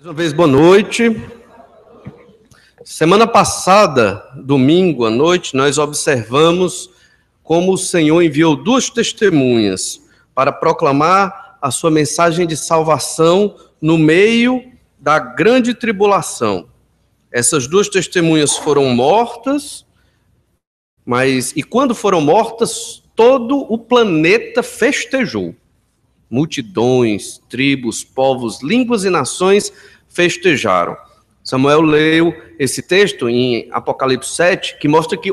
Mais uma vez, boa noite. Semana passada, domingo à noite, nós observamos como o Senhor enviou duas testemunhas para proclamar a sua mensagem de salvação no meio da grande tribulação. Essas duas testemunhas foram mortas, e quando foram mortas, todo o planeta festejou. Multidões, tribos, povos, línguas e nações festejaram. Samuel leu esse texto em Apocalipse 7, que mostra que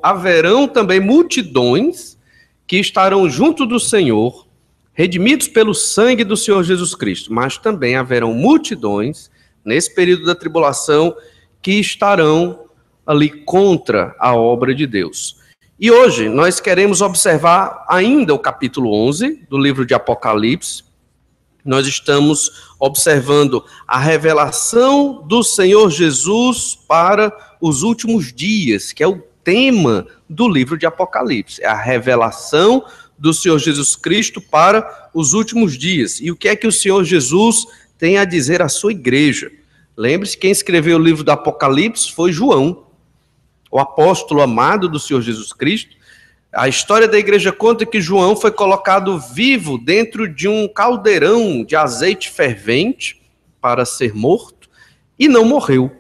haverão também multidões que estarão junto do Senhor, redimidos pelo sangue do Senhor Jesus Cristo. Mas também haverão multidões, nesse período da tribulação, que estarão ali contra a obra de Deus. E hoje nós queremos observar ainda o capítulo 11 do livro de Apocalipse. Nós estamos observando a revelação do Senhor Jesus para os últimos dias, que é o tema do livro de Apocalipse. É a revelação do Senhor Jesus Cristo para os últimos dias. E o que é que o Senhor Jesus tem a dizer à sua igreja? Lembre-se, quem escreveu o livro do Apocalipse foi João, o apóstolo amado do Senhor Jesus Cristo. A história da igreja conta que João foi colocado vivo dentro de um caldeirão de azeite fervente para ser morto e não morreu.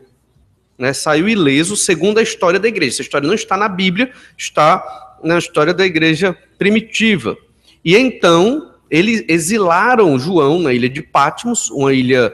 Saiu ileso, segundo a história da igreja. Essa história não está na Bíblia, está na história da igreja primitiva. E então, eles exilaram João na ilha de Patmos, uma ilha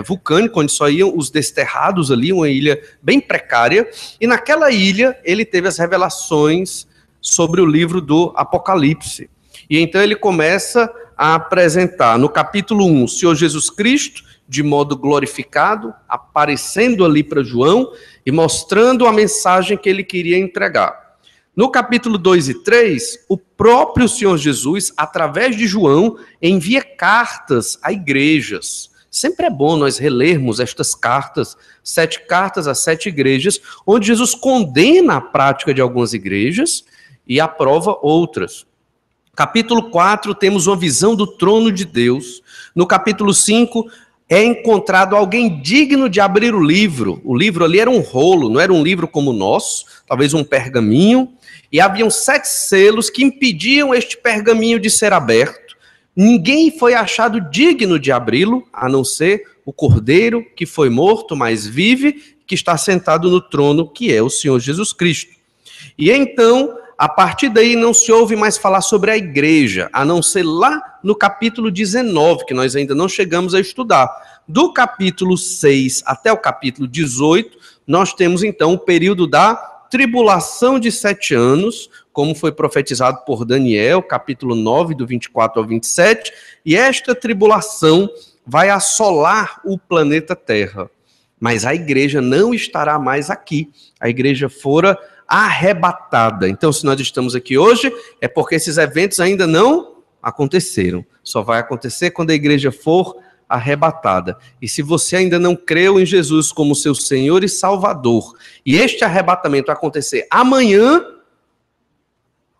vulcânica, onde só iam os desterrados ali, uma ilha bem precária, e naquela ilha ele teve as revelações sobre o livro do Apocalipse. E então ele começa a apresentar, no capítulo 1, o Senhor Jesus Cristo, de modo glorificado, aparecendo ali para João e mostrando a mensagem que ele queria entregar. No capítulo 2 e 3, o próprio Senhor Jesus, através de João, envia cartas a igrejas. Sempre é bom nós relermos estas cartas, 7 cartas a 7 igrejas, onde Jesus condena a prática de algumas igrejas e aprova outras. Capítulo 4, temos uma visão do trono de Deus. No capítulo 5, é encontrado alguém digno de abrir o livro. O livro ali era um rolo, não era um livro como o nosso, talvez um pergaminho, e haviam 7 selos que impediam este pergaminho de ser aberto. Ninguém foi achado digno de abri-lo, a não ser o Cordeiro, que foi morto, mas vive, que está sentado no trono, que é o Senhor Jesus Cristo. E então, a partir daí, não se ouve mais falar sobre a igreja, a não ser lá no capítulo 19, que nós ainda não chegamos a estudar. Do capítulo 6 até o capítulo 18, nós temos então o período da tribulação de 7 anos, como foi profetizado por Daniel, capítulo 9, do 24 ao 27, e esta tribulação vai assolar o planeta Terra. Mas a igreja não estará mais aqui. A igreja fora arrebatada. Então, se nós estamos aqui hoje, é porque esses eventos ainda não aconteceram. Só vai acontecer quando a igreja for arrebatada. E se você ainda não creu em Jesus como seu Senhor e Salvador, e este arrebatamento acontecer amanhã,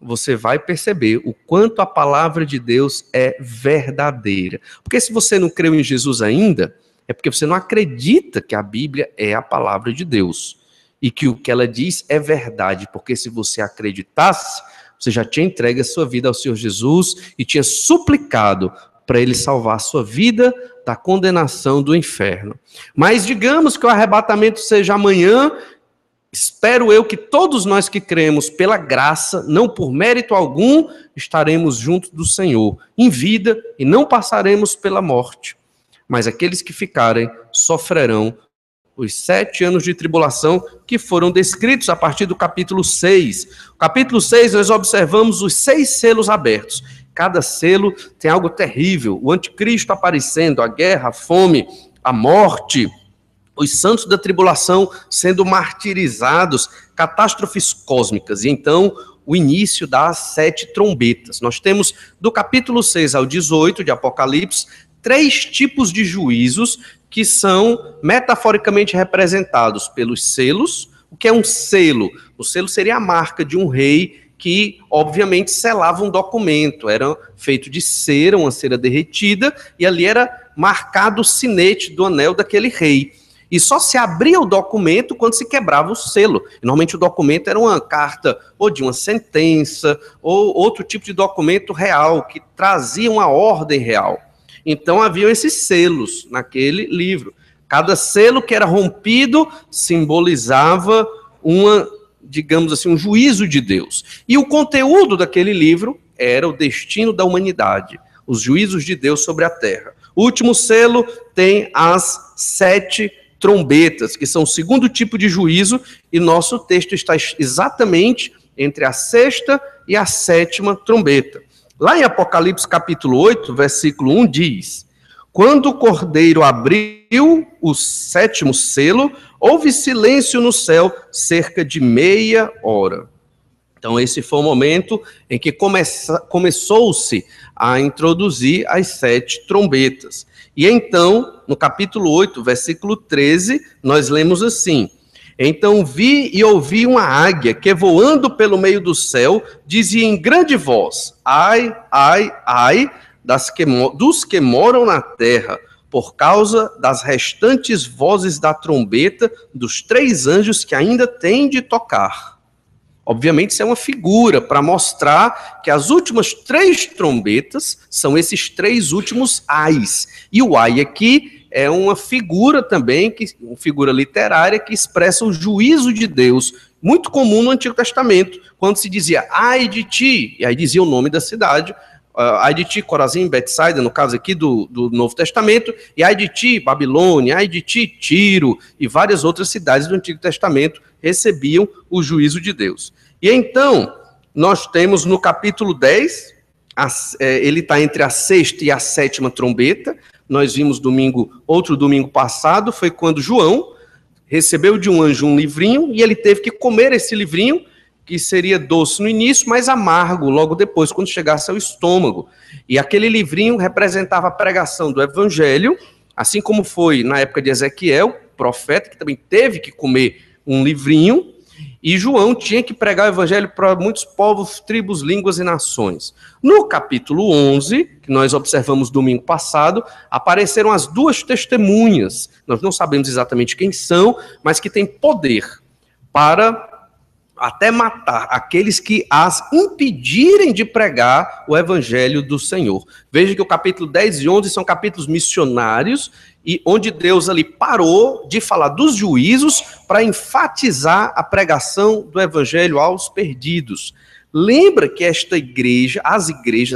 você vai perceber o quanto a palavra de Deus é verdadeira. Porque se você não creu em Jesus ainda, é porque você não acredita que a Bíblia é a palavra de Deus. E que o que ela diz é verdade. Porque se você acreditasse, você já tinha entregue a sua vida ao Senhor Jesus e tinha suplicado para ele salvar a sua vida da condenação do inferno. Mas digamos que o arrebatamento seja amanhã. Espero eu que todos nós que cremos pela graça, não por mérito algum, estaremos juntos do Senhor, em vida, e não passaremos pela morte. Mas aqueles que ficarem sofrerão os 7 anos de tribulação que foram descritos a partir do capítulo 6. No capítulo 6 nós observamos os 6 selos abertos. Cada selo tem algo terrível. O anticristo aparecendo, a guerra, a fome, a morte, os santos da tribulação sendo martirizados, catástrofes cósmicas. E então, o início das 7 trombetas. Nós temos, do capítulo 6 ao 18 de Apocalipse, 3 tipos de juízos que são metaforicamente representados pelos selos. O que é um selo? O selo seria a marca de um rei que, obviamente, selava um documento. Era feito de cera, uma cera derretida, e ali era marcado o sinete do anel daquele rei. E só se abria o documento quando se quebrava o selo. E, normalmente o documento era uma carta ou de uma sentença ou outro tipo de documento real que trazia uma ordem real. Então haviam esses selos naquele livro. Cada selo que era rompido simbolizava digamos assim, um juízo de Deus. E o conteúdo daquele livro era o destino da humanidade, os juízos de Deus sobre a terra. O último selo tem as 7 trombetas, que são o segundo tipo de juízo, e nosso texto está exatamente entre a 6ª e a 7ª trombeta. Lá em Apocalipse capítulo 8, versículo 1 diz: quando o Cordeiro abriu o 7º selo, houve silêncio no céu cerca de meia hora. Então esse foi o momento em que começou-se a introduzir as 7 trombetas. E então, no capítulo 8, versículo 13, nós lemos assim: então vi e ouvi uma águia que, voando pelo meio do céu, dizia em grande voz: ai, ai, ai, dos que moram na terra, por causa das restantes vozes da trombeta dos 3 anjos que ainda têm de tocar. Obviamente, isso é uma figura para mostrar que as últimas 3 trombetas são esses 3 últimos ais. E o ai aqui é uma figura também, uma figura literária que expressa o juízo de Deus, muito comum no Antigo Testamento, quando se dizia ai de ti, e aí dizia o nome da cidade, ai de ti, Corazim, Betsaida, no caso aqui do Novo Testamento, e ai de ti, Babilônia, ai de ti, Tiro, e várias outras cidades do Antigo Testamento recebiam o juízo de Deus. E então, nós temos no capítulo 10, ele está entre a 6ª e a 7ª trombeta. Nós vimos outro domingo passado, foi quando João recebeu de um anjo um livrinho, e ele teve que comer esse livrinho, que seria doce no início, mas amargo logo depois, quando chegasse ao estômago. E aquele livrinho representava a pregação do evangelho, assim como foi na época de Ezequiel, profeta, que também teve que comer um livrinho, e João tinha que pregar o evangelho para muitos povos, tribos, línguas e nações. No capítulo 11, que nós observamos domingo passado, apareceram as 2 testemunhas. Nós não sabemos exatamente quem são, mas que têm poder para até matar aqueles que as impedirem de pregar o evangelho do Senhor. Veja que o capítulo 10 e 11 são capítulos missionários, e onde Deus ali parou de falar dos juízos para enfatizar a pregação do evangelho aos perdidos. Lembra que esta igreja, as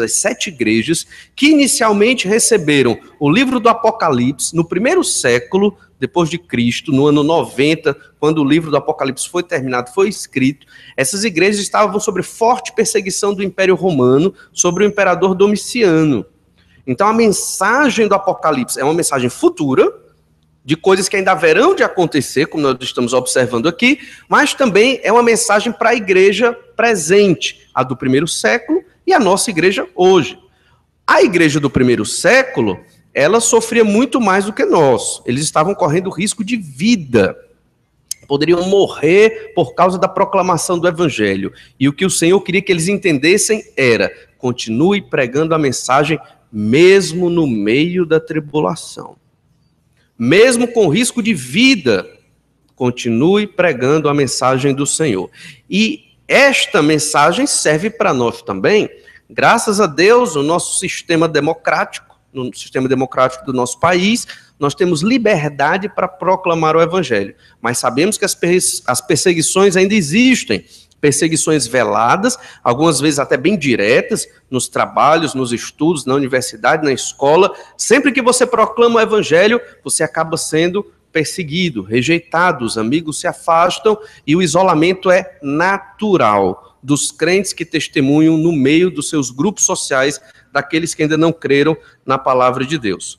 7 igrejas, que inicialmente receberam o livro do Apocalipse no 1º século depois de Cristo, no ano 90, quando o livro do Apocalipse foi terminado, foi escrito, essas igrejas estavam sob forte perseguição do Império Romano, sobre o imperador Domiciano. Então a mensagem do Apocalipse é uma mensagem futura, de coisas que ainda haverão de acontecer, como nós estamos observando aqui, mas também é uma mensagem para a igreja presente, a do 1º século e a nossa igreja hoje. A igreja do 1º século, ela sofria muito mais do que nós. Eles estavam correndo risco de vida. Poderiam morrer por causa da proclamação do evangelho. E o que o Senhor queria que eles entendessem era: continue pregando a mensagem mesmo no meio da tribulação. Mesmo com risco de vida, continue pregando a mensagem do Senhor. E esta mensagem serve para nós também. Graças a Deus, o nosso sistema democrático, no sistema democrático do nosso país, nós temos liberdade para proclamar o evangelho. Mas sabemos que as perseguições ainda existem. Perseguições veladas, algumas vezes até bem diretas, nos trabalhos, nos estudos, na universidade, na escola. Sempre que você proclama o evangelho, você acaba sendo perseguido, rejeitado, os amigos se afastam e o isolamento é natural dos crentes que testemunham no meio dos seus grupos sociais, daqueles que ainda não creram na palavra de Deus.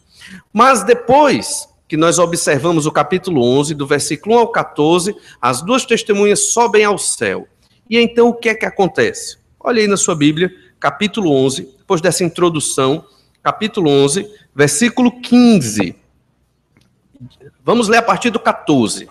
Mas depois que nós observamos o capítulo 11, do versículo 1 ao 14, as 2 testemunhas sobem ao céu. E então o que é que acontece? Olha aí na sua Bíblia, capítulo 11, depois dessa introdução, capítulo 11, versículo 15. Vamos ler a partir do 14.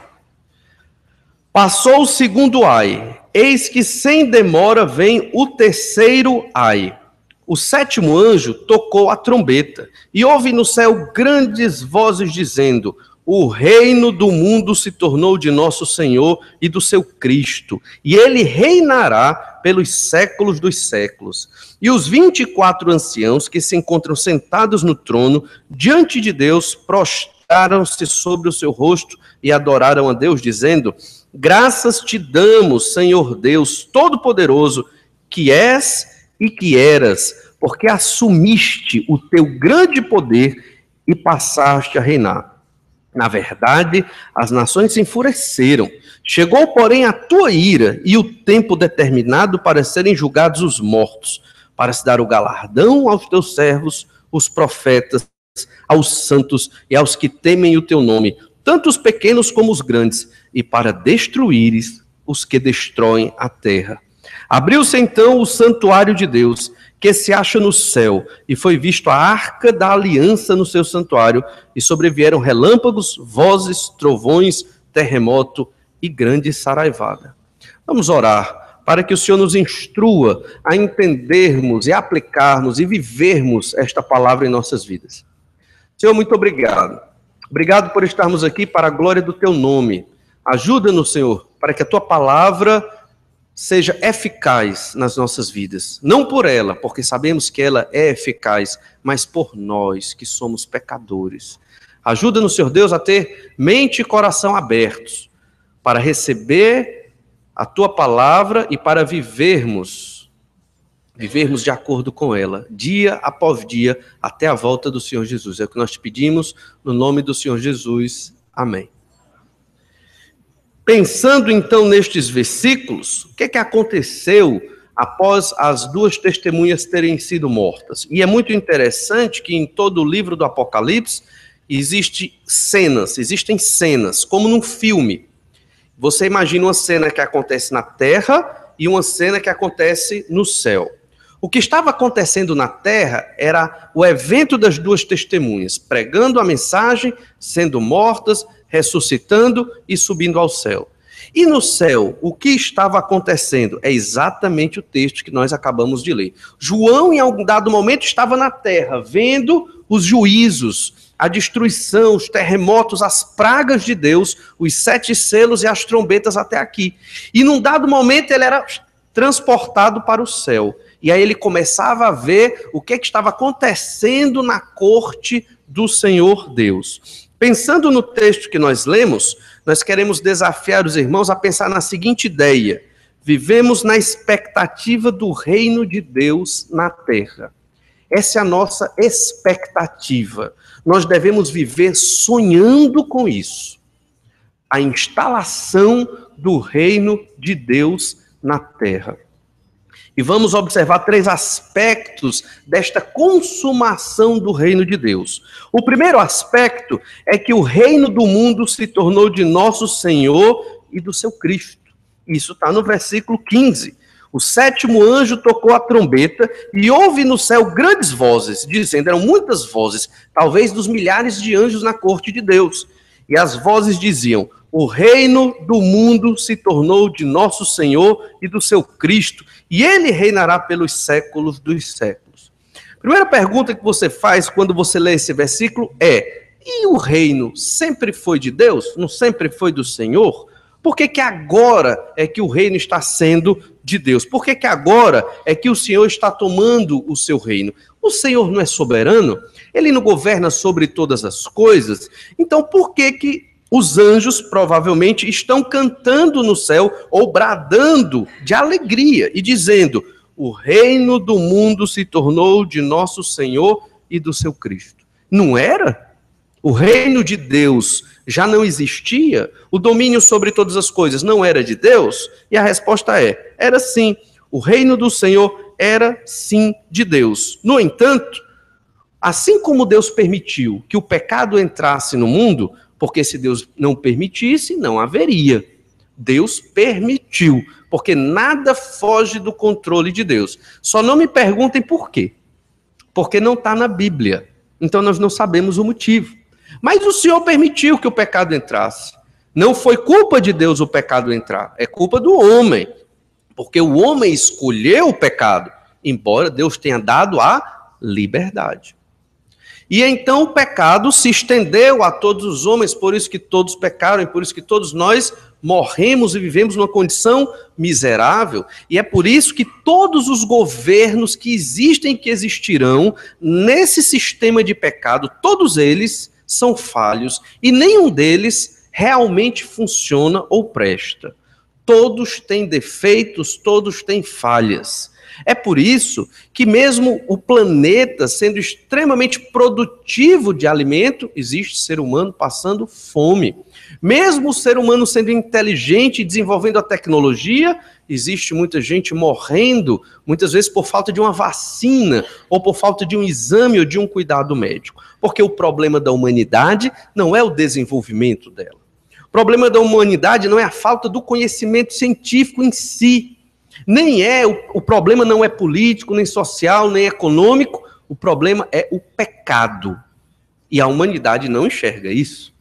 Passou o 2º ai, eis que sem demora vem o 3º ai. o sétimo anjo tocou a trombeta, e houve no céu grandes vozes dizendo: o reino do mundo se tornou de nosso Senhor e do seu Cristo, e ele reinará pelos séculos dos séculos. E os 24 anciãos que se encontram sentados no trono, diante de Deus, prostraram-se sobre o seu rosto e adoraram a Deus, dizendo: graças te damos, Senhor Deus Todo-Poderoso, que és e que eras, porque assumiste o teu grande poder e passaste a reinar. Na verdade, as nações se enfureceram. Chegou, porém, a tua ira e o tempo determinado para serem julgados os mortos, para se dar o galardão aos teus servos, os profetas, aos santos e aos que temem o teu nome, tanto os pequenos como os grandes, e para destruíres os que destroem a terra. Abriu-se então o santuário de Deus, que se acha no céu, e foi visto a arca da aliança no seu santuário, e sobrevieram relâmpagos, vozes, trovões, terremoto e grande saraivada. Vamos orar para que o Senhor nos instrua a entendermos e aplicarmos e vivermos esta palavra em nossas vidas. Senhor, muito obrigado. Obrigado por estarmos aqui para a glória do teu nome. Ajuda-nos, Senhor, para que a tua palavra seja eficaz nas nossas vidas. Não por ela, porque sabemos que ela é eficaz, mas por nós, que somos pecadores. Ajuda-nos, Senhor Deus, a ter mente e coração abertos para receber a tua palavra e para vivermos de acordo com ela, dia após dia, até a volta do Senhor Jesus. É o que nós te pedimos, no nome do Senhor Jesus. Amém. Pensando então nestes versículos, o que é que aconteceu após as duas testemunhas terem sido mortas? E é muito interessante que em todo o livro do Apocalipse existem cenas, como num filme. Você imagina uma cena que acontece na terra e uma cena que acontece no céu. O que estava acontecendo na terra era o evento das duas testemunhas, pregando a mensagem, sendo mortas, ressuscitando e subindo ao céu. E no céu, o que estava acontecendo? É exatamente o texto que nós acabamos de ler. João, em algum dado momento, estava na terra, vendo os juízos, a destruição, os terremotos, as pragas de Deus, os 7 selos e as trombetas até aqui. E num dado momento ele era transportado para o céu. E aí ele começava a ver o que estava acontecendo na corte do Senhor Deus. Pensando no texto que nós lemos, nós queremos desafiar os irmãos a pensar na seguinte ideia: vivemos na expectativa do reino de Deus na terra. Essa é a nossa expectativa. Nós devemos viver sonhando com isso. A instalação do reino de Deus na terra. E vamos observar 3 aspectos desta consumação do reino de Deus. O primeiro aspecto é que o reino do mundo se tornou de nosso Senhor e do seu Cristo. Isso está no versículo 15. O 7º anjo tocou a trombeta e houve no céu grandes vozes, dizendo, eram muitas vozes, talvez dos milhares de anjos na corte de Deus. E as vozes diziam: o reino do mundo se tornou de nosso Senhor e do seu Cristo, e ele reinará pelos séculos dos séculos. Primeira pergunta que você faz quando você lê esse versículo é: e o reino sempre foi de Deus? Não sempre foi do Senhor? Por que agora é que o reino está sendo de Deus? Por que agora é que o Senhor está tomando o seu reino? O Senhor não é soberano? Ele não governa sobre todas as coisas? Então por que os anjos provavelmente estão cantando no céu ou bradando de alegria e dizendo: o reino do mundo se tornou de nosso Senhor e do seu Cristo? Não era? O reino de Deus já não existia? O domínio sobre todas as coisas não era de Deus? E a resposta é: era sim. O reino do Senhor era sim de Deus. No entanto, assim como Deus permitiu que o pecado entrasse no mundo, porque se Deus não permitisse, não haveria. Deus permitiu, porque nada foge do controle de Deus. Só não me perguntem por quê. Porque não está na Bíblia. Então nós não sabemos o motivo. Mas o Senhor permitiu que o pecado entrasse. Não foi culpa de Deus o pecado entrar, é culpa do homem. Porque o homem escolheu o pecado. embora Deus tenha dado a liberdade. E então o pecado se estendeu a todos os homens, por isso que todos pecaram, e por isso que todos nós morremos e vivemos numa condição miserável. E é por isso que todos os governos que existem e que existirão nesse sistema de pecado, todos eles são falhos e nenhum deles realmente funciona ou presta. Todos têm defeitos, todos têm falhas. É por isso que mesmo o planeta sendo extremamente produtivo de alimento, existe ser humano passando fome. Mesmo o ser humano sendo inteligente e desenvolvendo a tecnologia, existe muita gente morrendo, muitas vezes por falta de uma vacina, ou por falta de um exame ou de um cuidado médico. Porque o problema da humanidade não é o desenvolvimento dela. O problema da humanidade não é a falta do conhecimento científico em si. O problema não é político, nem social, nem econômico. O problema é o pecado. E a humanidade não enxerga isso.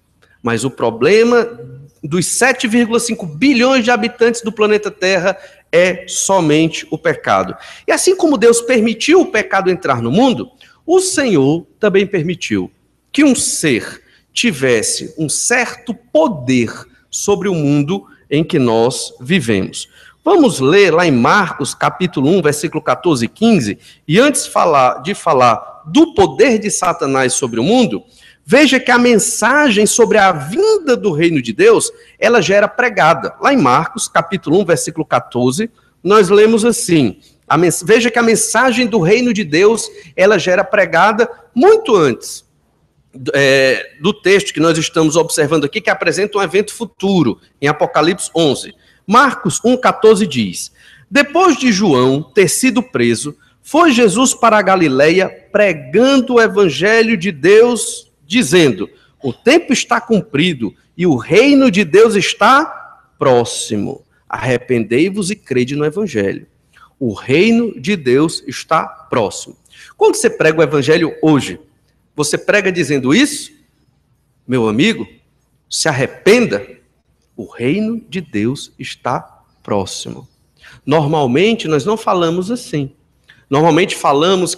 Mas o problema dos 7,5 bilhões de habitantes do planeta Terra é somente o pecado. E assim como Deus permitiu o pecado entrar no mundo, o Senhor também permitiu que um ser tivesse um certo poder sobre o mundo em que nós vivemos. Vamos ler lá em Marcos, capítulo 1, versículo 14 e 15, e antes de falar do poder de Satanás sobre o mundo, veja que a mensagem sobre a vinda do reino de Deus, ela já era pregada. Lá em Marcos, capítulo 1, versículo 14, nós lemos assim, veja que a mensagem do reino de Deus, ela já era pregada muito antes do texto que nós estamos observando aqui, que apresenta um evento futuro, em Apocalipse 11. Marcos 1,14 diz: depois de João ter sido preso, foi Jesus para a Galileia pregando o evangelho de Deus, dizendo: o tempo está cumprido e o reino de Deus está próximo. Arrependei-vos e crede no evangelho. O reino de Deus está próximo. Quando você prega o evangelho hoje, você prega dizendo isso? Meu amigo, se arrependa. O reino de Deus está próximo. Normalmente, nós não falamos assim. Normalmente, falamos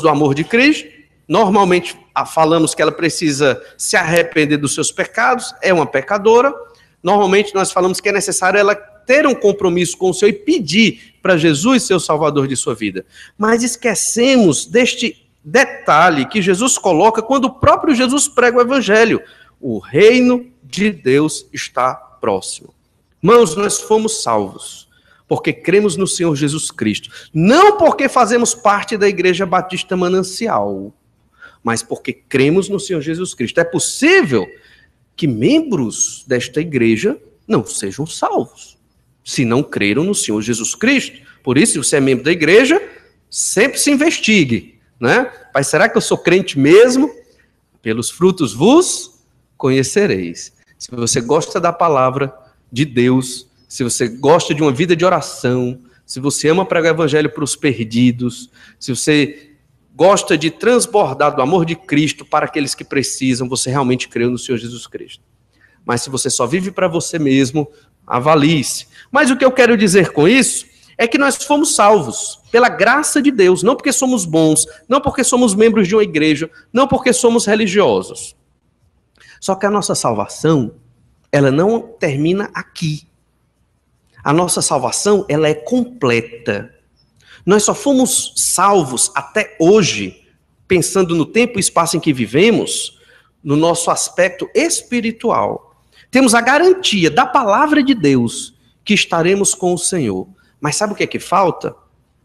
do amor de Cristo, normalmente, falamos que ela precisa se arrepender dos seus pecados, é uma pecadora. Normalmente, nós falamos que é necessário ela ter um compromisso com o Senhor e pedir para Jesus ser o Salvador de sua vida. Mas esquecemos deste detalhe que Jesus coloca quando o próprio Jesus prega o Evangelho. O reino de Deus está próximo. Irmãos, nós fomos salvos porque cremos no Senhor Jesus Cristo. Não porque fazemos parte da Igreja Batista Manancial, mas porque cremos no Senhor Jesus Cristo. É possível que membros desta igreja não sejam salvos, se não creram no Senhor Jesus Cristo. Por isso, se você é membro da igreja, sempre se investigue, né? Mas será que eu sou crente mesmo? Pelos frutos vos conhecereis. Se você gosta da palavra de Deus, se você gosta de uma vida de oração, se você ama pregar o evangelho para os perdidos, se você gosta de transbordar do amor de Cristo para aqueles que precisam, você realmente creu no Senhor Jesus Cristo. Mas se você só vive para você mesmo, avalie-se. Mas o que eu quero dizer com isso é que nós fomos salvos pela graça de Deus, não porque somos bons, não porque somos membros de uma igreja, não porque somos religiosos. Só que a nossa salvação, ela não termina aqui. A nossa salvação, ela é completa. Nós só fomos salvos até hoje, pensando no tempo e espaço em que vivemos, no nosso aspecto espiritual. Temos a garantia da palavra de Deus que estaremos com o Senhor. Mas sabe o que é que falta?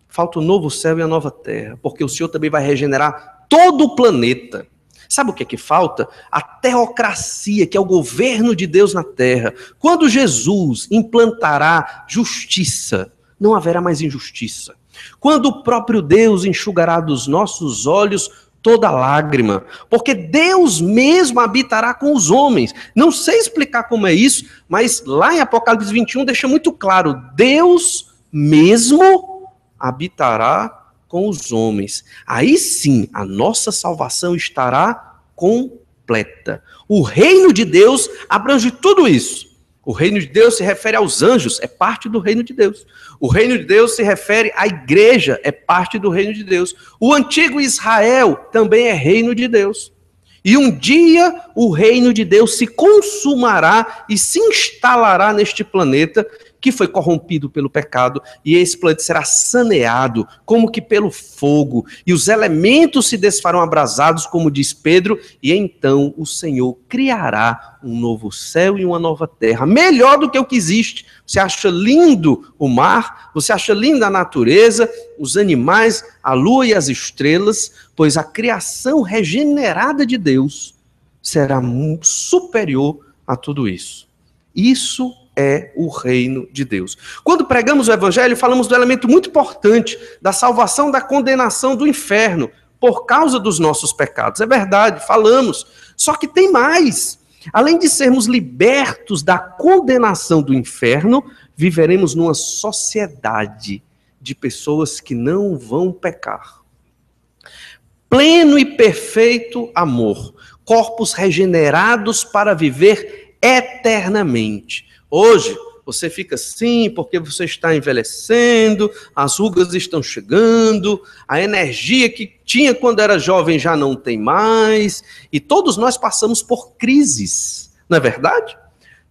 Falta o novo céu e a nova terra, porque o Senhor também vai regenerar todo o planeta. Sabe o que é que falta? A teocracia, que é o governo de Deus na terra. Quando Jesus implantará justiça, não haverá mais injustiça. Quando o próprio Deus enxugará dos nossos olhos toda lágrima, porque Deus mesmo habitará com os homens. Não sei explicar como é isso, mas lá em Apocalipse 21 deixa muito claro, Deus mesmo habitará com os homens. Aí sim, a nossa salvação estará completa. O reino de Deus abrange tudo isso. O reino de Deus se refere aos anjos, é parte do reino de Deus. O reino de Deus se refere à igreja, é parte do reino de Deus. O antigo Israel também é reino de Deus. E um dia o reino de Deus se consumará e se instalará neste planeta que foi corrompido pelo pecado, e esse planeta será saneado como que pelo fogo, e os elementos se desfarão abrasados, como diz Pedro, e então o Senhor criará um novo céu e uma nova terra, melhor do que o que existe. Você acha lindo o mar, você acha linda a natureza, os animais, a lua e as estrelas, pois a criação regenerada de Deus será superior a tudo isso. Isso é o reino de Deus. Quando pregamos o evangelho, falamos do elemento muito importante da salvação da condenação do inferno por causa dos nossos pecados. É verdade, falamos. Só que tem mais. Além de sermos libertos da condenação do inferno, viveremos numa sociedade de pessoas que não vão pecar. Pleno e perfeito amor. Corpos regenerados para viver eternamente. Hoje, você fica assim porque você está envelhecendo, as rugas estão chegando, a energia que tinha quando era jovem já não tem mais, e todos nós passamos por crises, não é verdade?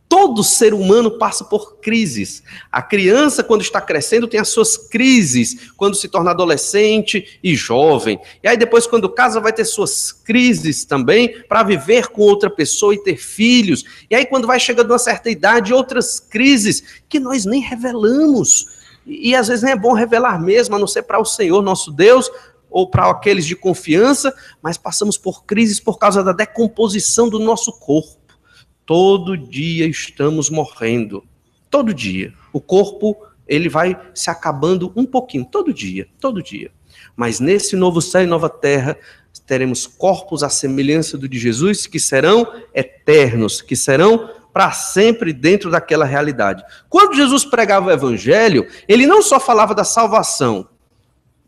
Todo ser humano passa por crises. A criança, quando está crescendo, tem as suas crises, quando se torna adolescente e jovem. E aí depois, quando casa, vai ter suas crises também, para viver com outra pessoa e ter filhos. E aí, quando vai chegando a uma certa idade, outras crises que nós nem revelamos. E às vezes nem é bom revelar mesmo, a não ser para o Senhor, nosso Deus, ou para aqueles de confiança, mas passamos por crises por causa da decomposição do nosso corpo. Todo dia estamos morrendo. Todo dia. O corpo, ele vai se acabando um pouquinho. Todo dia. Todo dia. Mas nesse novo céu e nova terra, teremos corpos à semelhança do de Jesus, que serão eternos, que serão para sempre dentro daquela realidade. Quando Jesus pregava o evangelho, ele não só falava da salvação,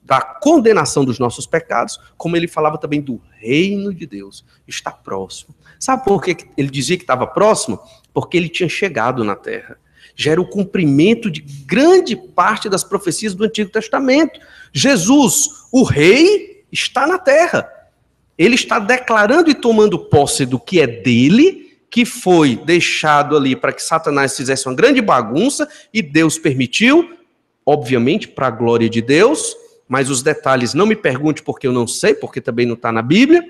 da condenação dos nossos pecados, como ele falava também do reino de Deus. Está próximo. Sabe por que ele dizia que estava próximo? Porque ele tinha chegado na terra. Já era o cumprimento de grande parte das profecias do Antigo Testamento. Jesus, o rei, está na terra. Ele está declarando e tomando posse do que é dele, que foi deixado ali para que Satanás fizesse uma grande bagunça, e Deus permitiu, obviamente, para a glória de Deus, mas os detalhes não me pergunte porque eu não sei, porque também não está na Bíblia.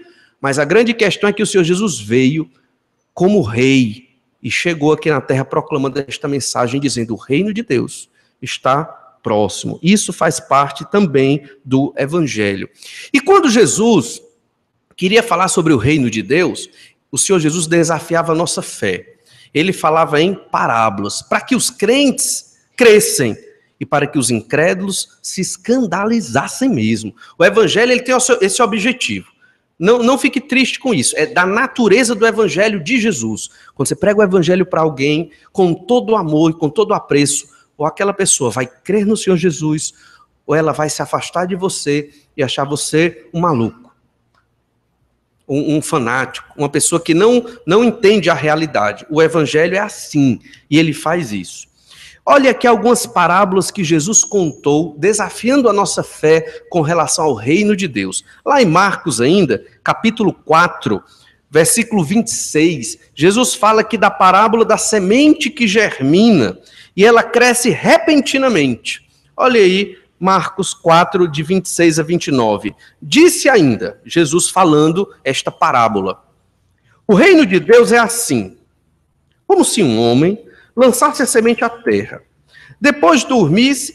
Mas a grande questão é que o Senhor Jesus veio como rei e chegou aqui na terra proclamando esta mensagem, dizendo: o reino de Deus está próximo. Isso faz parte também do evangelho. E quando Jesus queria falar sobre o reino de Deus, o Senhor Jesus desafiava a nossa fé. Ele falava em parábolas, para que os crentes crescem e para que os incrédulos se escandalizassem mesmo. O evangelho, ele tem esse objetivo. Não fique triste com isso. É da natureza do evangelho de Jesus. Quando você prega o evangelho para alguém, com todo o amor e com todo o apreço, ou aquela pessoa vai crer no Senhor Jesus, ou ela vai se afastar de você e achar você um maluco, um fanático, uma pessoa que não entende a realidade. O evangelho é assim, e ele faz isso. Olha aqui algumas parábolas que Jesus contou, desafiando a nossa fé com relação ao reino de Deus. Lá em Marcos ainda, capítulo 4, versículo 26, Jesus fala aqui da parábola da semente que germina, e ela cresce repentinamente. Olha aí, Marcos 4, de 26 a 29. Disse ainda, Jesus falando esta parábola: o reino de Deus é assim, como se um homem lançasse a semente à terra, depois dormisse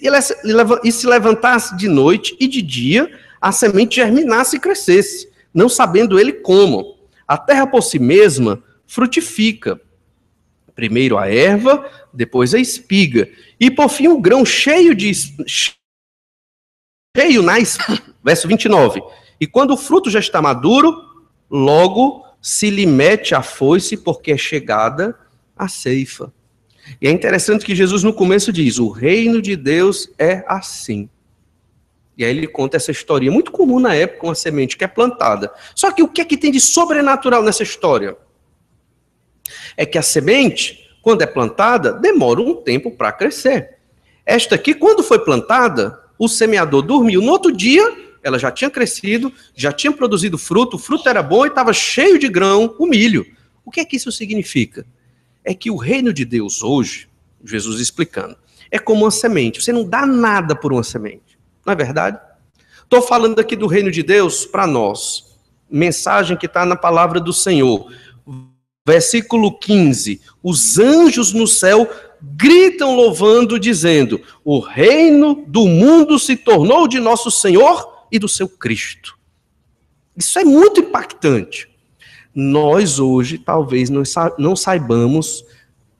e se levantasse de noite e de dia, a semente germinasse e crescesse, não sabendo ele como. A terra por si mesma frutifica. Primeiro a erva, depois a espiga, e por fim o grão cheio na espiga. Verso 29. E quando o fruto já está maduro, logo se lhe mete a foice, porque é chegada a ceifa. E é interessante que Jesus no começo diz: o reino de Deus é assim. E aí ele conta essa história muito comum na época, uma semente que é plantada. Só que o que é que tem de sobrenatural nessa história? É que a semente, quando é plantada, demora um tempo para crescer. Esta aqui, quando foi plantada, o semeador dormiu. No outro dia, ela já tinha crescido, já tinha produzido fruto, o fruto era bom e estava cheio de grão, o milho. O que é que isso significa? É que o reino de Deus hoje, Jesus explicando, é como uma semente. Você não dá nada por uma semente, não é verdade? Estou falando aqui do reino de Deus para nós. Mensagem que está na palavra do Senhor. Versículo 15. Os anjos no céu gritam louvando, dizendo: o reino do mundo se tornou de nosso Senhor e do seu Cristo. Isso é muito impactante. Nós hoje talvez não saibamos,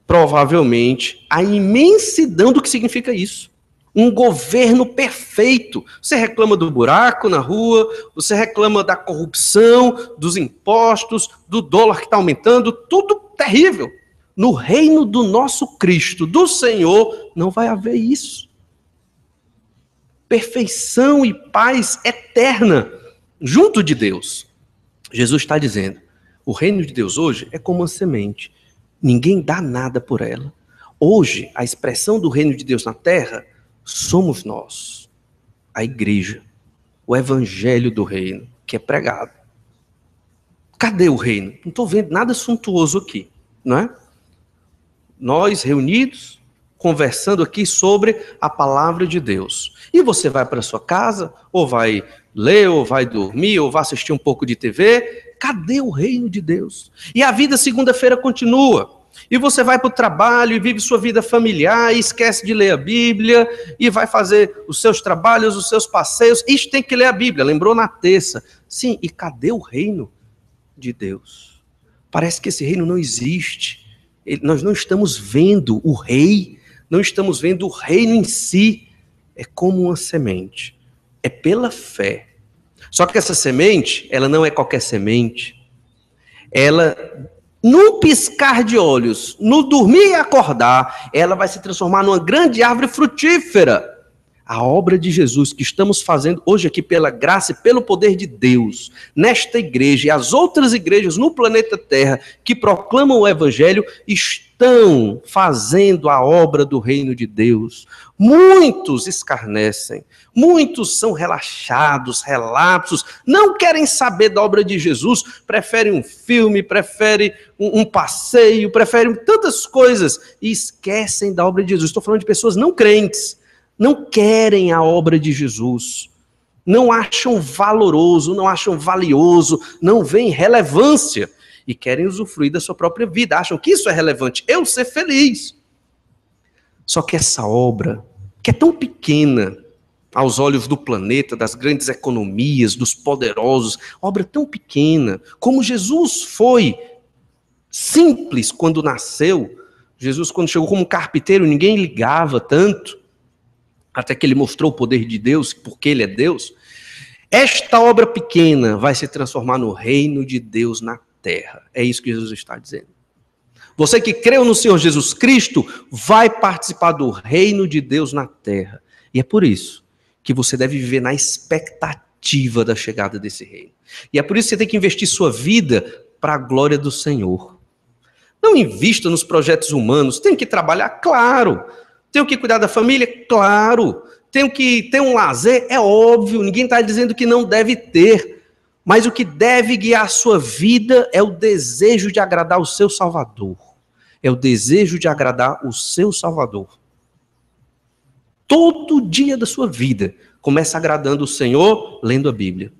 provavelmente, a imensidão do que significa isso. Um governo perfeito. Você reclama do buraco na rua, você reclama da corrupção, dos impostos, do dólar que está aumentando, tudo terrível. No reino do nosso Cristo, do Senhor, não vai haver isso. Perfeição e paz eterna junto de Deus. Jesus está dizendo, o reino de Deus hoje é como uma semente. Ninguém dá nada por ela. Hoje, a expressão do reino de Deus na terra somos nós, a igreja, o evangelho do reino que é pregado. Cadê o reino? Não estou vendo nada suntuoso aqui, não é? Nós reunidos, conversando aqui sobre a palavra de Deus. E você vai para sua casa, ou vai ler, ou vai dormir, ou vai assistir um pouco de TV. Cadê o reino de Deus? E a vida segunda-feira continua. E você vai para o trabalho e vive sua vida familiar, e esquece de ler a Bíblia, e vai fazer os seus trabalhos, os seus passeios. Isso tem que ler a Bíblia, lembrou na terça. Sim, e cadê o reino de Deus? Parece que esse reino não existe. Nós não estamos vendo o rei, não estamos vendo o reino em si. É como uma semente. É pela fé. Só que essa semente, ela não é qualquer semente. Ela, num piscar de olhos, no dormir e acordar, ela vai se transformar numa grande árvore frutífera. A obra de Jesus que estamos fazendo hoje aqui pela graça e pelo poder de Deus, nesta igreja e as outras igrejas no planeta Terra que proclamam o Evangelho, estão fazendo a obra do reino de Deus. Muitos escarnecem, muitos são relaxados, relapsos, não querem saber da obra de Jesus, preferem um filme, preferem um passeio, preferem tantas coisas e esquecem da obra de Jesus. Estou falando de pessoas não crentes. Não querem a obra de Jesus, não acham valoroso, não acham valioso, não veem relevância e querem usufruir da sua própria vida, acham que isso é relevante, eu ser feliz. Só que essa obra, que é tão pequena aos olhos do planeta, das grandes economias, dos poderosos, obra tão pequena, como Jesus foi simples quando nasceu, Jesus quando chegou como carpinteiro, ninguém ligava tanto, até que ele mostrou o poder de Deus, porque ele é Deus. Esta obra pequena vai se transformar no reino de Deus na terra. É isso que Jesus está dizendo. Você que creu no Senhor Jesus Cristo vai participar do reino de Deus na terra. E é por isso que você deve viver na expectativa da chegada desse reino. E é por isso que você tem que investir sua vida para a glória do Senhor. Não invista nos projetos humanos. Tem que trabalhar, claro. Tenho que cuidar da família? Claro. Tenho que ter um lazer? É óbvio. Ninguém está dizendo que não deve ter. Mas o que deve guiar a sua vida é o desejo de agradar o seu Salvador. É o desejo de agradar o seu Salvador. Todo dia da sua vida, começa agradando o Senhor lendo a Bíblia.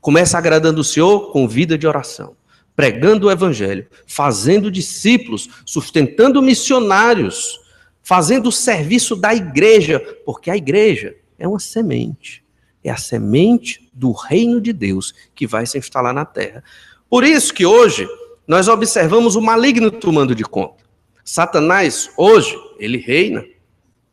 Começa agradando o Senhor com vida de oração. Pregando o Evangelho. Fazendo discípulos. Sustentando missionários. Fazendo o serviço da igreja, porque a igreja é uma semente. É a semente do reino de Deus que vai se instalar na terra. Por isso que hoje nós observamos o maligno tomando de conta. Satanás, hoje, ele reina,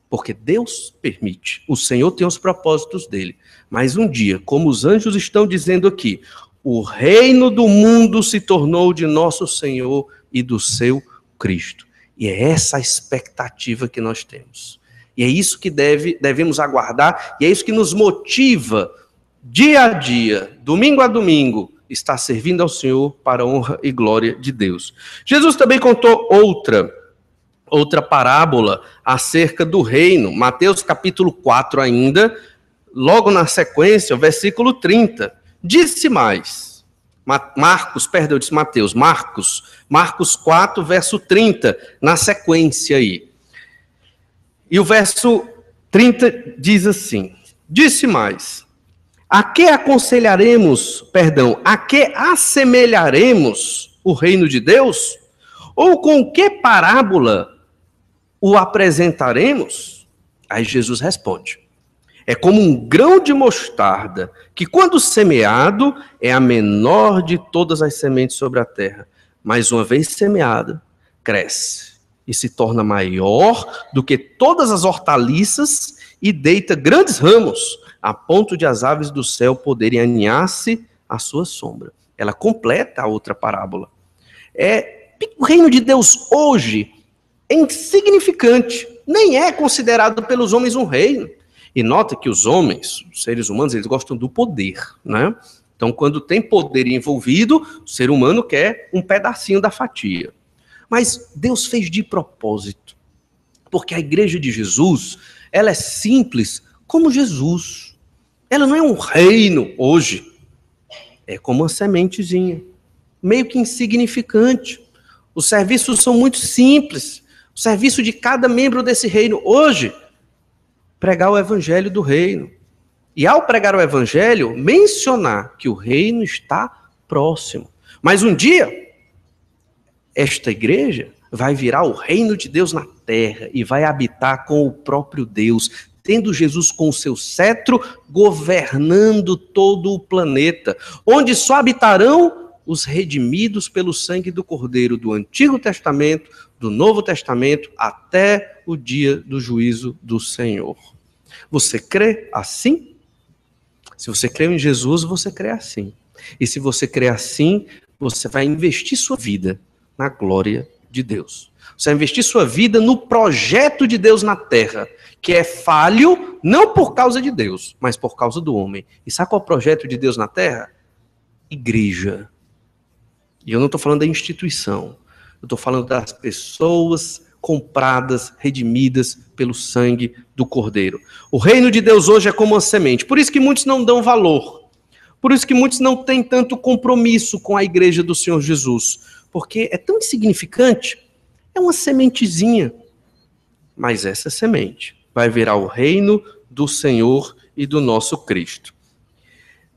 porque Deus permite. O Senhor tem os propósitos dele. Mas um dia, como os anjos estão dizendo aqui, o reino do mundo se tornou de nosso Senhor e do seu Cristo. E é essa a expectativa que nós temos. E é isso que devemos aguardar, e é isso que nos motiva, dia a dia, domingo a domingo, estar servindo ao Senhor para a honra e glória de Deus. Jesus também contou outra outra parábola acerca do reino. Mateus capítulo 4 ainda, logo na sequência, o versículo 30. Disse mais. Marcos 4, verso 30, na sequência aí. E o verso 30 diz assim: disse mais, a que assemelharemos o reino de Deus? Ou com que parábola o apresentaremos? Aí Jesus responde, é como um grão de mostarda, que quando semeado é a menor de todas as sementes sobre a terra, mas uma vez semeada, cresce e se torna maior do que todas as hortaliças e deita grandes ramos, a ponto de as aves do céu poderem aninhar-se à sua sombra. Ela completa a outra parábola. O reino de Deus hoje é insignificante, nem é considerado pelos homens um reino. E nota que os homens, os seres humanos, eles gostam do poder, né? Então, quando tem poder envolvido, o ser humano quer um pedacinho da fatia. Mas Deus fez de propósito, porque a igreja de Jesus, ela é simples como Jesus. Ela não é um reino hoje, é como uma sementezinha, meio que insignificante. Os serviços são muito simples. O serviço de cada membro desse reino hoje, pregar o evangelho do reino. E ao pregar o evangelho, mencionar que o reino está próximo. Mas um dia, esta igreja vai virar o reino de Deus na terra e vai habitar com o próprio Deus, tendo Jesus com o seu cetro, governando todo o planeta, onde só habitarão os redimidos pelo sangue do Cordeiro do Antigo Testamento, do Novo Testamento, até o dia do juízo do Senhor. Você crê assim? Se você crê em Jesus, você crê assim. E se você crê assim, você vai investir sua vida na glória de Deus. Você vai investir sua vida no projeto de Deus na terra, que é falho, não por causa de Deus, mas por causa do homem. E sabe qual é o projeto de Deus na terra? Igreja. E eu não estou falando da instituição. Eu estou falando das pessoas compradas, redimidas pelo sangue do Cordeiro. O reino de Deus hoje é como uma semente. Por isso que muitos não dão valor. Por isso que muitos não têm tanto compromisso com a igreja do Senhor Jesus. Porque é tão insignificante. É uma sementezinha. Mas essa semente vai virar o reino do Senhor e do nosso Cristo.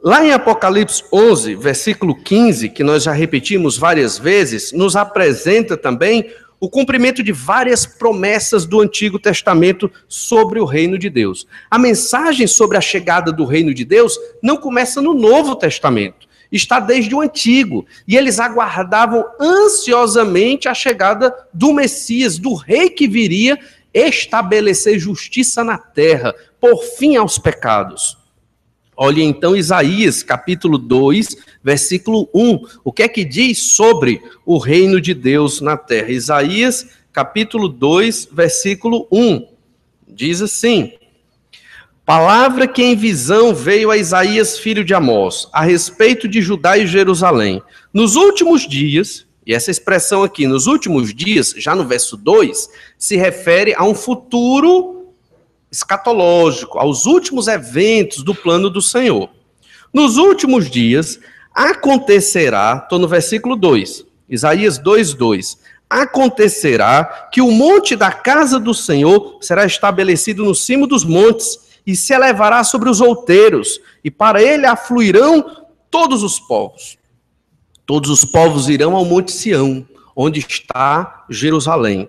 Lá em Apocalipse 11, versículo 15, que nós já repetimos várias vezes, nos apresenta também o cumprimento de várias promessas do Antigo Testamento sobre o reino de Deus. A mensagem sobre a chegada do reino de Deus não começa no Novo Testamento, está desde o Antigo. E eles aguardavam ansiosamente a chegada do Messias, do rei que viria estabelecer justiça na terra, por fim aos pecados. Olhe então Isaías, capítulo 2, versículo 1. O que é que diz sobre o reino de Deus na terra? Isaías, capítulo 2, versículo 1. Diz assim: palavra que em visão veio a Isaías, filho de Amós, a respeito de Judá e Jerusalém. Nos últimos dias, e essa expressão aqui, nos últimos dias, já no verso 2, se refere a um futuro escatológico, aos últimos eventos do plano do Senhor. Nos últimos dias acontecerá, estou no versículo 2, Isaías 2:2, acontecerá que o monte da casa do Senhor será estabelecido no cimo dos montes e se elevará sobre os outeiros, e para ele afluirão todos os povos. Todos os povos irão ao monte Sião, onde está Jerusalém.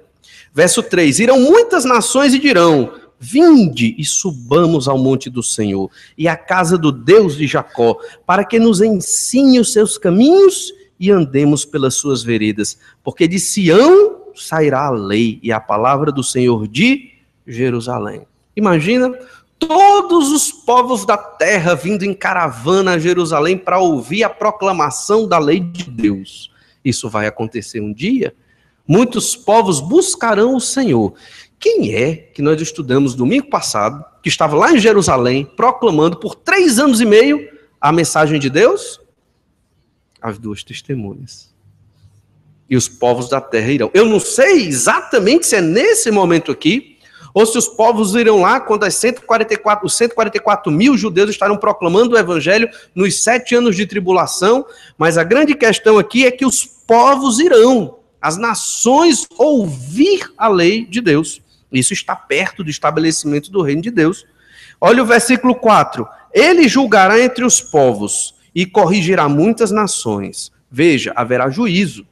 Verso 3, irão muitas nações e dirão: vinde e subamos ao monte do Senhor e à casa do Deus de Jacó, para que nos ensine os seus caminhos e andemos pelas suas veredas. Porque de Sião sairá a lei e a palavra do Senhor de Jerusalém. Imagina todos os povos da terra vindo em caravana a Jerusalém para ouvir a proclamação da lei de Deus. Isso vai acontecer um dia. Muitos povos buscarão o Senhor. Quem é que nós estudamos domingo passado, que estava lá em Jerusalém, proclamando por 3 anos e meio a mensagem de Deus? As 2 testemunhas. e os povos da terra irão. Eu não sei exatamente se é nesse momento aqui, ou se os povos irão lá quando os 144 mil judeus estarão proclamando o evangelho nos 7 anos de tribulação, mas a grande questão aqui é que os povos irão, as nações ouvir a lei de Deus. Isso está perto do estabelecimento do reino de Deus. Olha o versículo 4. Ele julgará entre os povos e corrigirá muitas nações. Veja, haverá juízo.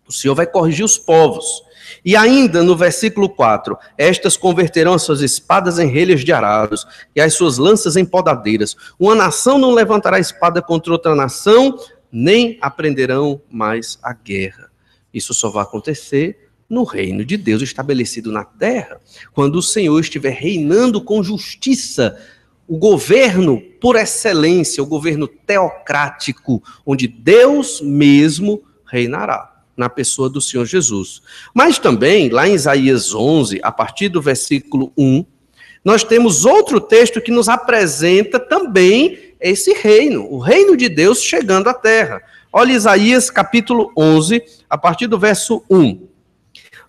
O Senhor vai corrigir os povos. E ainda no versículo 4, estas converterão as suas espadas em relhas de arados e as suas lanças em podadeiras. Uma nação não levantará espada contra outra nação, nem aprenderão mais a guerra. Isso só vai acontecer no reino de Deus estabelecido na terra, quando o Senhor estiver reinando com justiça, o governo por excelência, o governo teocrático, onde Deus mesmo reinará, na pessoa do Senhor Jesus. Mas também, lá em Isaías 11, a partir do versículo 1, nós temos outro texto que nos apresenta também esse reino, o reino de Deus chegando à terra. Olha Isaías capítulo 11, a partir do verso 1.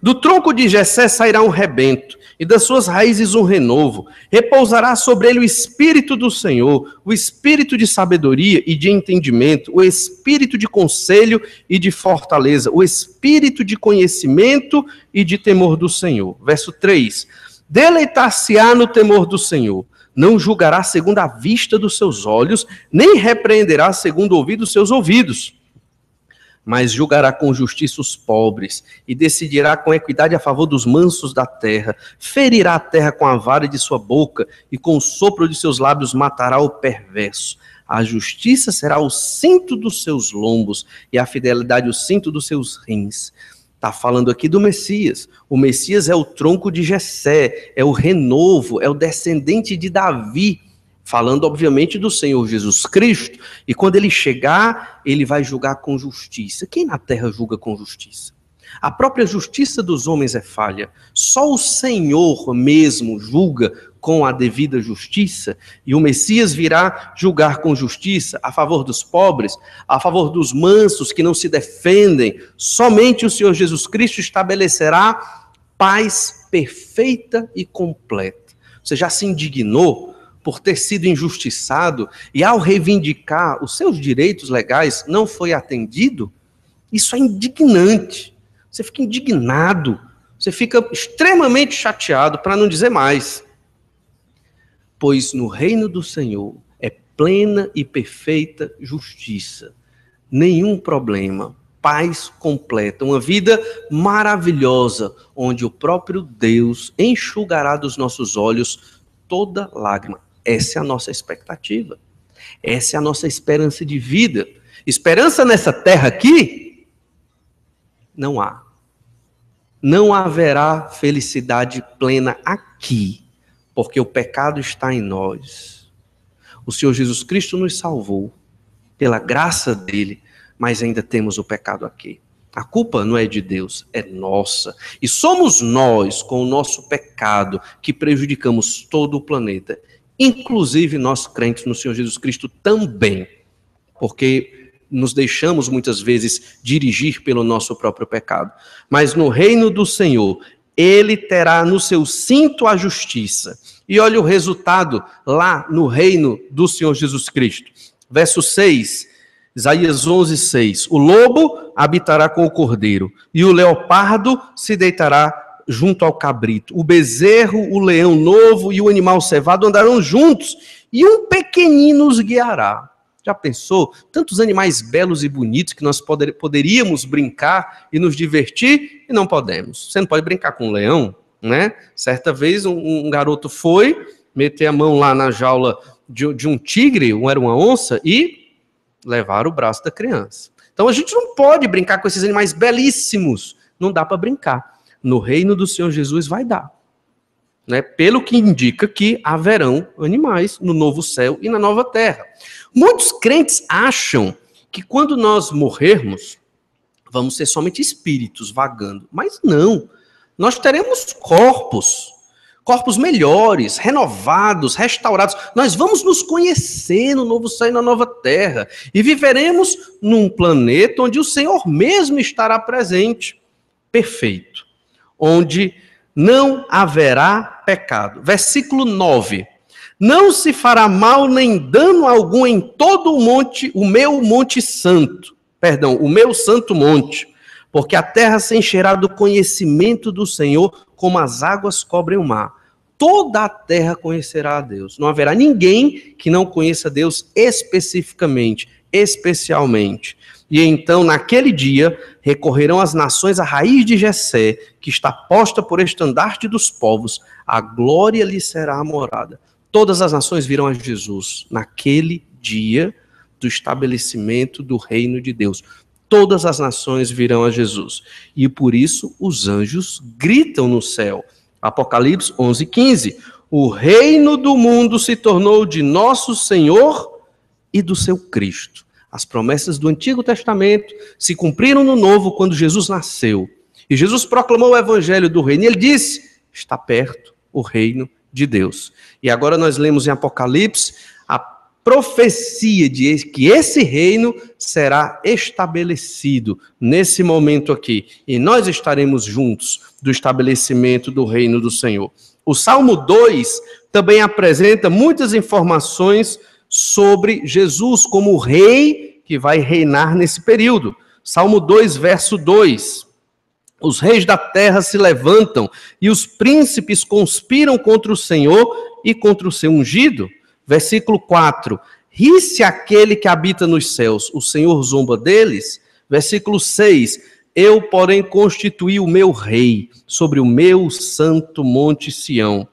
Do tronco de Jessé sairá um rebento, e das suas raízes um renovo. Repousará sobre ele o Espírito do Senhor, o Espírito de sabedoria e de entendimento, o Espírito de conselho e de fortaleza, o Espírito de conhecimento e de temor do Senhor. Verso 3. Deleitar-se-á no temor do Senhor. Não julgará segundo a vista dos seus olhos, nem repreenderá segundo o ouvido dos seus ouvidos. Mas julgará com justiça os pobres, e decidirá com equidade a favor dos mansos da terra. Ferirá a terra com a vara de sua boca, e com o sopro de seus lábios matará o perverso. A justiça será o cinto dos seus lombos, e a fidelidade o cinto dos seus rins. Está falando aqui do Messias. O Messias é o tronco de Jessé, é o renovo, é o descendente de Davi, falando, obviamente, do Senhor Jesus Cristo. E quando ele chegar, ele vai julgar com justiça. Quem na terra julga com justiça? A própria justiça dos homens é falha. Só o Senhor mesmo julga com a devida justiça. E o Messias virá julgar com justiça a favor dos pobres, a favor dos mansos que não se defendem. Somente o Senhor Jesus Cristo estabelecerá paz perfeita e completa. Você já se indignou por ter sido injustiçado e ao reivindicar os seus direitos legais não foi atendido? Isso é indignante. Você fica indignado, você fica extremamente chateado, para não dizer mais. Pois no reino do Senhor é plena e perfeita justiça. Nenhum problema, paz completa, uma vida maravilhosa, onde o próprio Deus enxugará dos nossos olhos toda lágrima. Essa é a nossa expectativa. Essa é a nossa esperança de vida. Esperança nessa terra aqui? Não há. Não haverá felicidade plena aqui, porque o pecado está em nós. O Senhor Jesus Cristo nos salvou pela graça dele, mas ainda temos o pecado aqui. A culpa não é de Deus, é nossa. E somos nós, com o nosso pecado, que prejudicamos todo o planeta. Inclusive nós crentes no Senhor Jesus Cristo também. Porque nos deixamos muitas vezes dirigir pelo nosso próprio pecado. Mas no reino do Senhor, ele terá no seu cinto a justiça. E olha o resultado lá no reino do Senhor Jesus Cristo. Verso 6. Isaías 11, 6. O lobo habitará com o cordeiro, e o leopardo se deitará junto ao cabrito. O bezerro, o leão novo e o animal cevado andarão juntos, e um pequenino os guiará. Já pensou? Tantos animais belos e bonitos que nós poderíamos brincar e nos divertir, e não podemos. Você não pode brincar com um leão, né? Certa vez um garoto foi meter a mão lá na jaula de um tigre, era uma onça, e levar o braço da criança. Então a gente não pode brincar com esses animais belíssimos. Não dá para brincar. No reino do Senhor Jesus vai dar. Né? Pelo que indica que haverão animais no novo céu e na nova terra. Muitos crentes acham que quando nós morrermos, vamos ser somente espíritos vagando. Mas não. Nós teremos corpos. corpos melhores, renovados, restaurados. Nós vamos nos conhecer no novo céu e na nova terra. E viveremos num planeta onde o Senhor mesmo estará presente. Perfeito. Onde não haverá pecado. Versículo 9. Não se fará mal nem dano algum em todo o monte, o meu santo monte, porque a terra se encherá do conhecimento do Senhor, como as águas cobrem o mar. Toda a terra conhecerá a Deus. Não haverá ninguém que não conheça Deus especificamente, especialmente. E então, naquele dia, recorrerão as nações à raiz de Jessé, que está posta por estandarte dos povos. A glória lhe será a morada. Todas as nações virão a Jesus naquele dia do estabelecimento do reino de Deus. Todas as nações virão a Jesus. E por isso os anjos gritam no céu. Apocalipse 11:15. O reino do mundo se tornou de nosso Senhor e do seu Cristo. As promessas do Antigo Testamento se cumpriram no Novo quando Jesus nasceu. E Jesus proclamou o evangelho do reino. E ele disse, está perto o reino de Deus. E agora nós lemos em Apocalipse a profecia de que esse reino será estabelecido nesse momento aqui. E nós estaremos juntos do estabelecimento do reino do Senhor. O Salmo 2 também apresenta muitas informações sobre Jesus como o rei que vai reinar nesse período. Salmo 2, verso 2. Os reis da terra se levantam e os príncipes conspiram contra o Senhor e contra o seu ungido. Versículo 4. Ri-se aquele que habita nos céus, o Senhor zomba deles. Versículo 6. Eu, porém, constituí o meu rei sobre o meu santo monte Sião.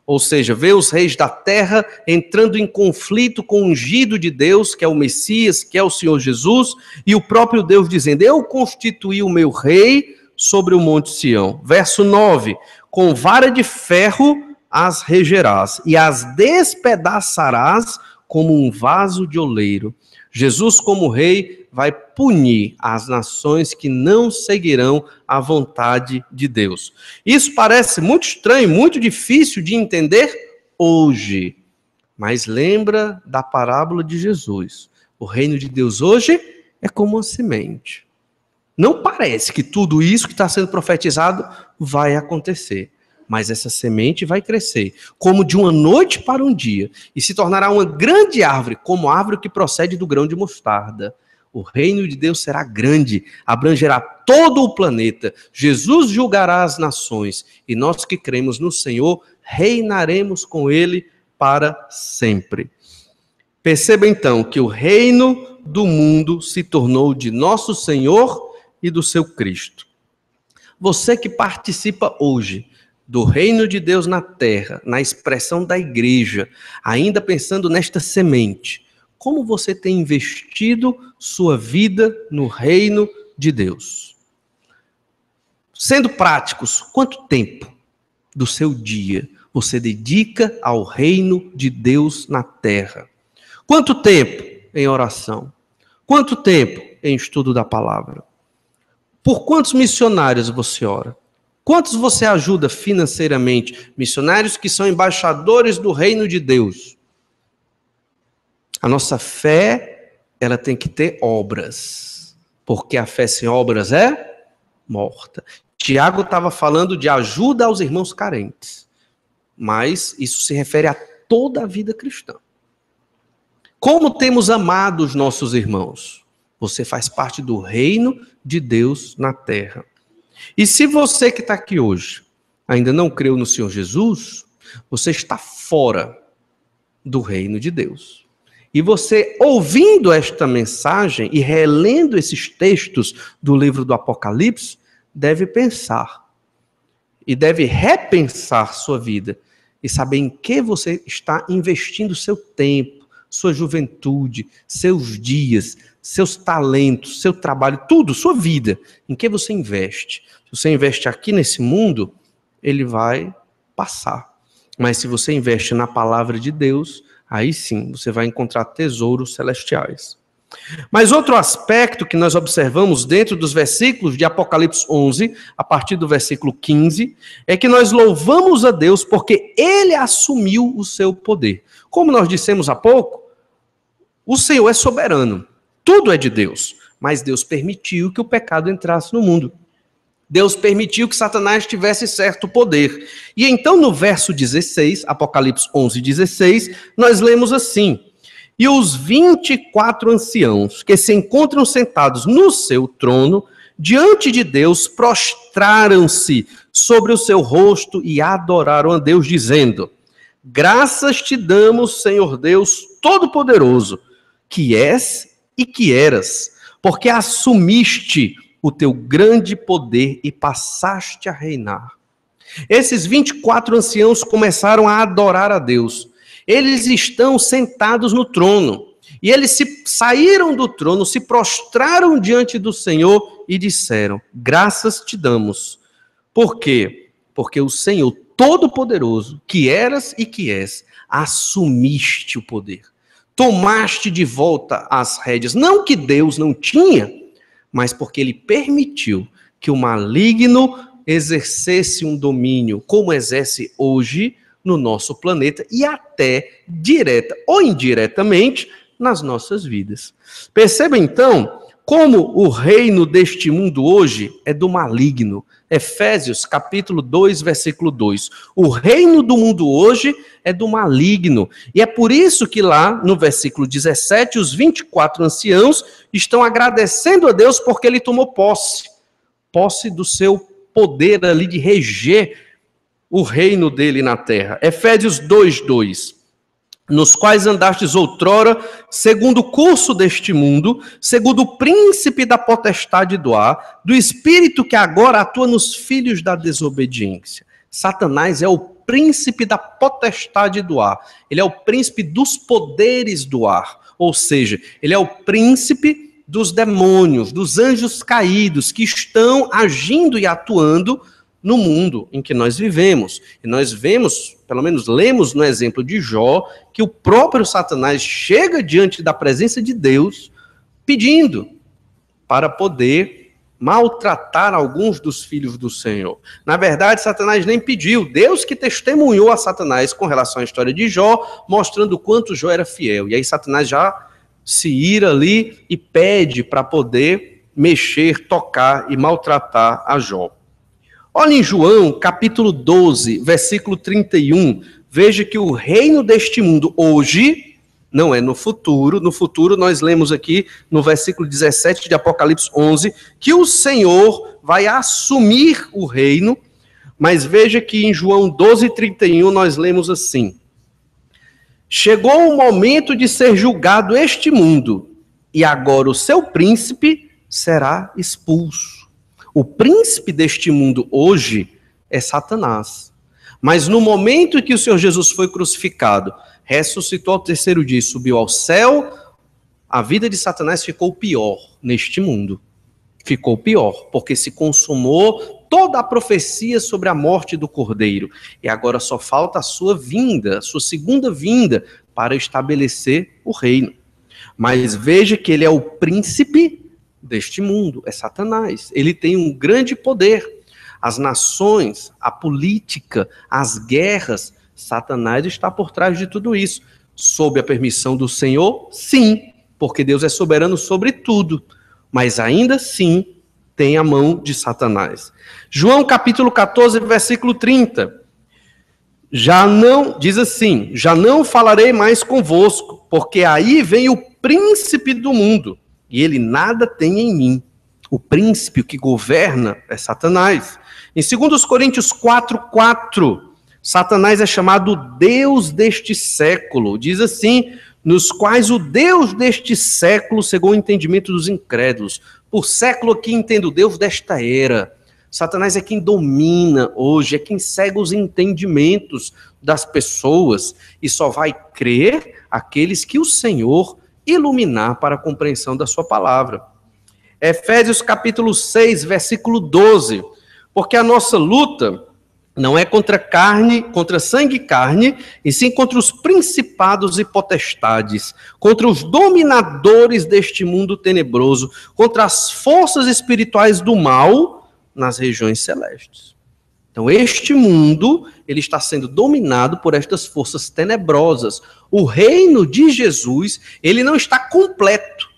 Ou seja, vê os reis da terra entrando em conflito com o ungido de Deus, que é o Messias, que é o Senhor Jesus, e o próprio Deus dizendo, eu constituí o meu rei sobre o monte Sião. Verso 9, com vara de ferro as regerás, e as despedaçarás como um vaso de oleiro. Jesus, como rei, vai punir as nações que não seguirão a vontade de Deus. Isso parece muito estranho, muito difícil de entender hoje. Mas lembra da parábola de Jesus. O reino de Deus hoje é como uma semente. Não parece que tudo isso que está sendo profetizado vai acontecer. Mas essa semente vai crescer, como de uma noite para um dia, e se tornará uma grande árvore, como a árvore que procede do grão de mostarda. O reino de Deus será grande, abrangerá todo o planeta. Jesus julgará as nações, e nós que cremos no Senhor, reinaremos com Ele para sempre. Perceba então que o reino do mundo se tornou de nosso Senhor e do seu Cristo. Você que participa hoje do reino de Deus na terra, na expressão da igreja, ainda pensando nesta semente, como você tem investido sua vida no reino de Deus? Sendo práticos, quanto tempo do seu dia você dedica ao reino de Deus na terra? Quanto tempo em oração? Quanto tempo em estudo da palavra? Por quantos missionários você ora? Quantos você ajuda financeiramente? Missionários que são embaixadores do reino de Deus. A nossa fé, ela tem que ter obras. Porque a fé sem obras é morta. Tiago estava falando de ajuda aos irmãos carentes. Mas isso se refere a toda a vida cristã. Como temos amado os nossos irmãos? Você faz parte do reino de Deus na terra. E se você que está aqui hoje ainda não creu no Senhor Jesus, você está fora do reino de Deus. E você, ouvindo esta mensagem e relendo esses textos do livro do Apocalipse, deve pensar e deve repensar sua vida e saber em que você está investindo seu tempo, sua juventude, seus dias, seus talentos, seu trabalho, tudo, sua vida, em que você investe. Se você investe aqui nesse mundo, ele vai passar. Mas se você investe na palavra de Deus, aí sim, você vai encontrar tesouros celestiais. Mas outro aspecto que nós observamos dentro dos versículos de Apocalipse 11, a partir do versículo 15, é que nós louvamos a Deus porque Ele assumiu o seu poder. Como nós dissemos há pouco, o Senhor é soberano, tudo é de Deus, mas Deus permitiu que o pecado entrasse no mundo. Deus permitiu que Satanás tivesse certo poder. E então no verso 16, Apocalipse 11, 16, nós lemos assim: e os 24 anciãos que se encontram sentados no seu trono, diante de Deus, prostraram-se sobre o seu rosto e adoraram a Deus, dizendo: graças te damos, Senhor Deus Todo-Poderoso, que és e que eras, porque assumiste o teu grande poder e passaste a reinar. Esses 24 anciãos começaram a adorar a Deus. Eles estão sentados no trono. E eles saíram do trono, se prostraram diante do Senhor e disseram: graças te damos. Por quê? Porque o Senhor Todo-Poderoso, que eras e que és, assumiste o poder. Tomaste de volta as rédeas. Não que Deus não tinha, mas porque ele permitiu que o maligno exercesse um domínio, como exerce hoje no nosso planeta e até direta ou indiretamente nas nossas vidas. Perceba então como o reino deste mundo hoje é do maligno. Efésios capítulo 2, versículo 2. O reino do mundo hoje é do maligno. E é por isso que lá no versículo 17, os 24 anciãos estão agradecendo a Deus porque ele tomou posse do seu poder ali de reger o reino dele na terra. Efésios 2, 2. Nos quais andastes outrora, segundo o curso deste mundo, segundo o príncipe da potestade do ar, do espírito que agora atua nos filhos da desobediência. Satanás é o príncipe da potestade do ar. Ele é o príncipe dos poderes do ar. Ou seja, ele é o príncipe dos demônios, dos anjos caídos, que estão agindo e atuando no mundo em que nós vivemos. E nós vemos, pelo menos lemos no exemplo de Jó, que o próprio Satanás chega diante da presença de Deus pedindo para poder maltratar alguns dos filhos do Senhor. Na verdade, Satanás nem pediu, Deus que testemunhou a Satanás com relação à história de Jó, mostrando o quanto Jó era fiel. E aí Satanás já se ira ali e pede para poder mexer, tocar e maltratar a Jó. Olha em João, capítulo 12, versículo 31, veja que o reino deste mundo hoje, não é no futuro nós lemos aqui no versículo 17 de Apocalipse 11, que o Senhor vai assumir o reino, mas veja que em João 12, 31 nós lemos assim: chegou o momento de ser julgado este mundo, e agora o seu príncipe será expulso. O príncipe deste mundo hoje é Satanás. Mas no momento em que o Senhor Jesus foi crucificado, ressuscitou ao terceiro dia, subiu ao céu, a vida de Satanás ficou pior neste mundo. Ficou pior, porque se consumou toda a profecia sobre a morte do Cordeiro. E agora só falta a sua vinda, a sua segunda vinda, para estabelecer o reino. Mas veja que ele é o príncipe deste mundo, é Satanás. Ele tem um grande poder. As nações, a política, as guerras, Satanás está por trás de tudo isso. Sob a permissão do Senhor? Sim, porque Deus é soberano sobre tudo. Mas ainda assim tem a mão de Satanás. João capítulo 14, versículo 30. Diz assim: já não falarei mais convosco, porque aí vem o príncipe do mundo, e ele nada tem em mim. O príncipe que governa é Satanás. Em 2 Coríntios 4:4, Satanás é chamado Deus deste século. Diz assim: nos quais o Deus deste século cegou o entendimento dos incrédulos. Por século aqui entendo o Deus desta era. Satanás é quem domina hoje, é quem cega os entendimentos das pessoas e só vai crer aqueles que o Senhor iluminar para a compreensão da sua palavra. Efésios capítulo 6, versículo 12. Porque a nossa luta Não é contra carne, contra sangue e carne, e sim contra os principados e potestades, contra os dominadores deste mundo tenebroso, contra as forças espirituais do mal nas regiões celestes. Então, este mundo, ele está sendo dominado por estas forças tenebrosas. O reino de Jesus, ele não está completo.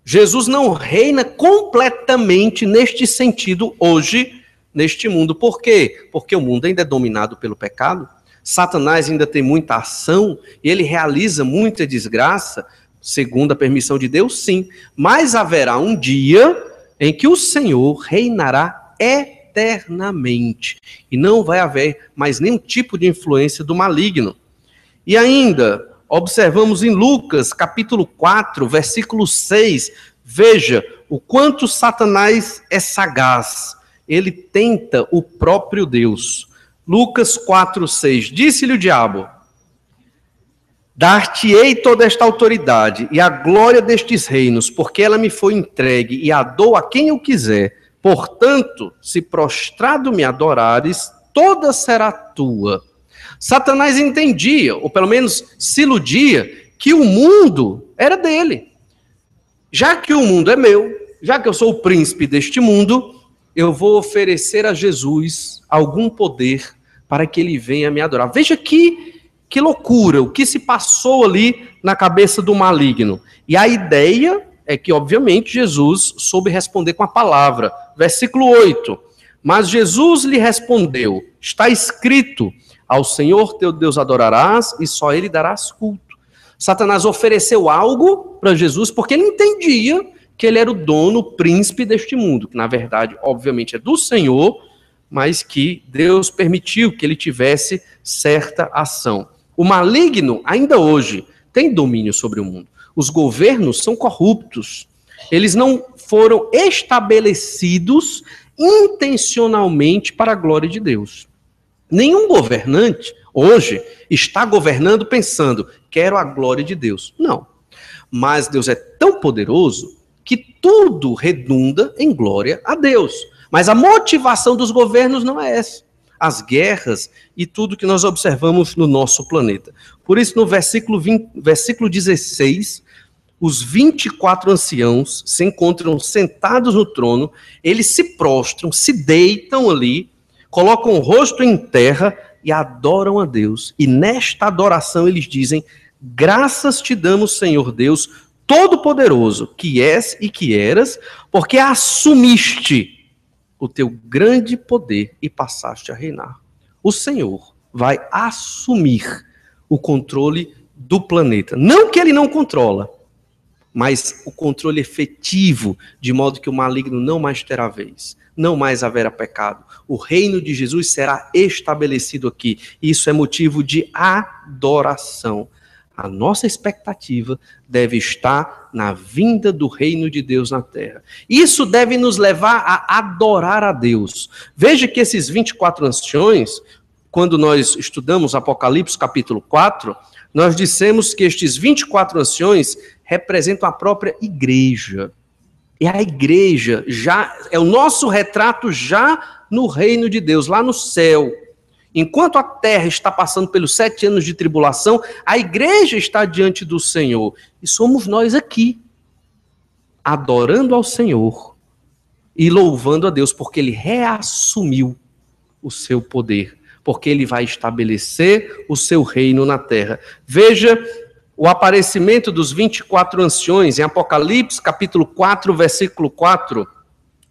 Jesus não reina completamente neste sentido hoje, neste mundo. Por quê? Porque o mundo ainda é dominado pelo pecado. Satanás ainda tem muita ação e ele realiza muita desgraça, segundo a permissão de Deus, sim. Mas haverá um dia em que o Senhor reinará eternamente e não vai haver mais nenhum tipo de influência do maligno. E ainda, observamos em Lucas, capítulo 4, versículo 6, veja o quanto Satanás é sagaz. Ele tenta o próprio Deus. Lucas 4, 6. Disse-lhe o diabo: dar-te-ei toda esta autoridade e a glória destes reinos, porque ela me foi entregue e a dou a quem eu quiser. Portanto, se prostrado me adorares, toda será tua. Satanás entendia, ou pelo menos se iludia, que o mundo era dele. Já que o mundo é meu, já que eu sou o príncipe deste mundo, eu vou oferecer a Jesus algum poder para que ele venha me adorar. Veja que loucura, o que se passou ali na cabeça do maligno. E a ideia é que, obviamente, Jesus soube responder com a palavra. Versículo 8. Mas Jesus lhe respondeu: está escrito, ao Senhor teu Deus adorarás e só ele darás culto. Satanás ofereceu algo para Jesus porque ele entendia que ele era o dono, o príncipe deste mundo, que na verdade, obviamente, é do Senhor, mas que Deus permitiu que ele tivesse certa ação. O maligno, ainda hoje, tem domínio sobre o mundo. Os governos são corruptos. Eles não foram estabelecidos intencionalmente para a glória de Deus. Nenhum governante, hoje, está governando pensando, quero a glória de Deus. Não. Mas Deus é tão poderoso que tudo redunda em glória a Deus. Mas a motivação dos governos não é essa. As guerras e tudo que nós observamos no nosso planeta. Por isso, no versículo 16, os 24 anciãos se encontram sentados no trono, eles se prostram, se deitam ali, colocam o rosto em terra e adoram a Deus. E nesta adoração eles dizem: graças te damos, Senhor Deus, Todo-Poderoso, que és e que eras, porque assumiste o teu grande poder e passaste a reinar. O Senhor vai assumir o controle do planeta. Não que ele não controla, mas o controle efetivo, de modo que o maligno não mais terá vez, não mais haverá pecado. O reino de Jesus será estabelecido aqui. Isso é motivo de adoração. A nossa expectativa deve estar na vinda do reino de Deus na terra. Isso deve nos levar a adorar a Deus. Veja que esses 24 anciões, quando nós estudamos Apocalipse capítulo 4, nós dissemos que estes 24 anciões representam a própria igreja. E a igreja já é o nosso retrato já no reino de Deus, lá no céu. Enquanto a terra está passando pelos 7 anos de tribulação, a igreja está diante do Senhor. E somos nós aqui, adorando ao Senhor e louvando a Deus, porque Ele reassumiu o seu poder, porque Ele vai estabelecer o seu reino na terra. Veja o aparecimento dos 24 anciões em Apocalipse, capítulo 4, versículo 4.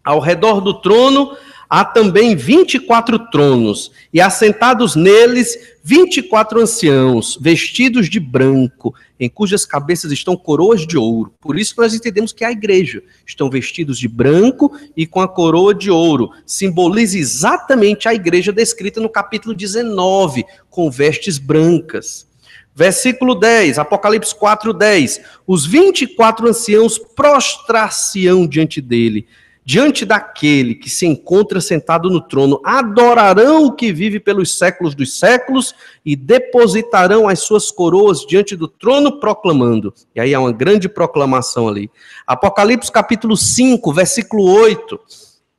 Ao redor do trono há também 24 tronos, e assentados neles 24 anciãos, vestidos de branco, em cujas cabeças estão coroas de ouro. Por isso nós entendemos que é a igreja. Estão vestidos de branco e com a coroa de ouro. Simboliza exatamente a igreja descrita no capítulo 19, com vestes brancas. Versículo 10, Apocalipse 4, 10. Os 24 anciãos prostrar-se-ão diante dele, diante daquele que se encontra sentado no trono, adorarão o que vive pelos séculos dos séculos e depositarão as suas coroas diante do trono proclamando. E aí há uma grande proclamação ali. Apocalipse capítulo 5, versículo 8.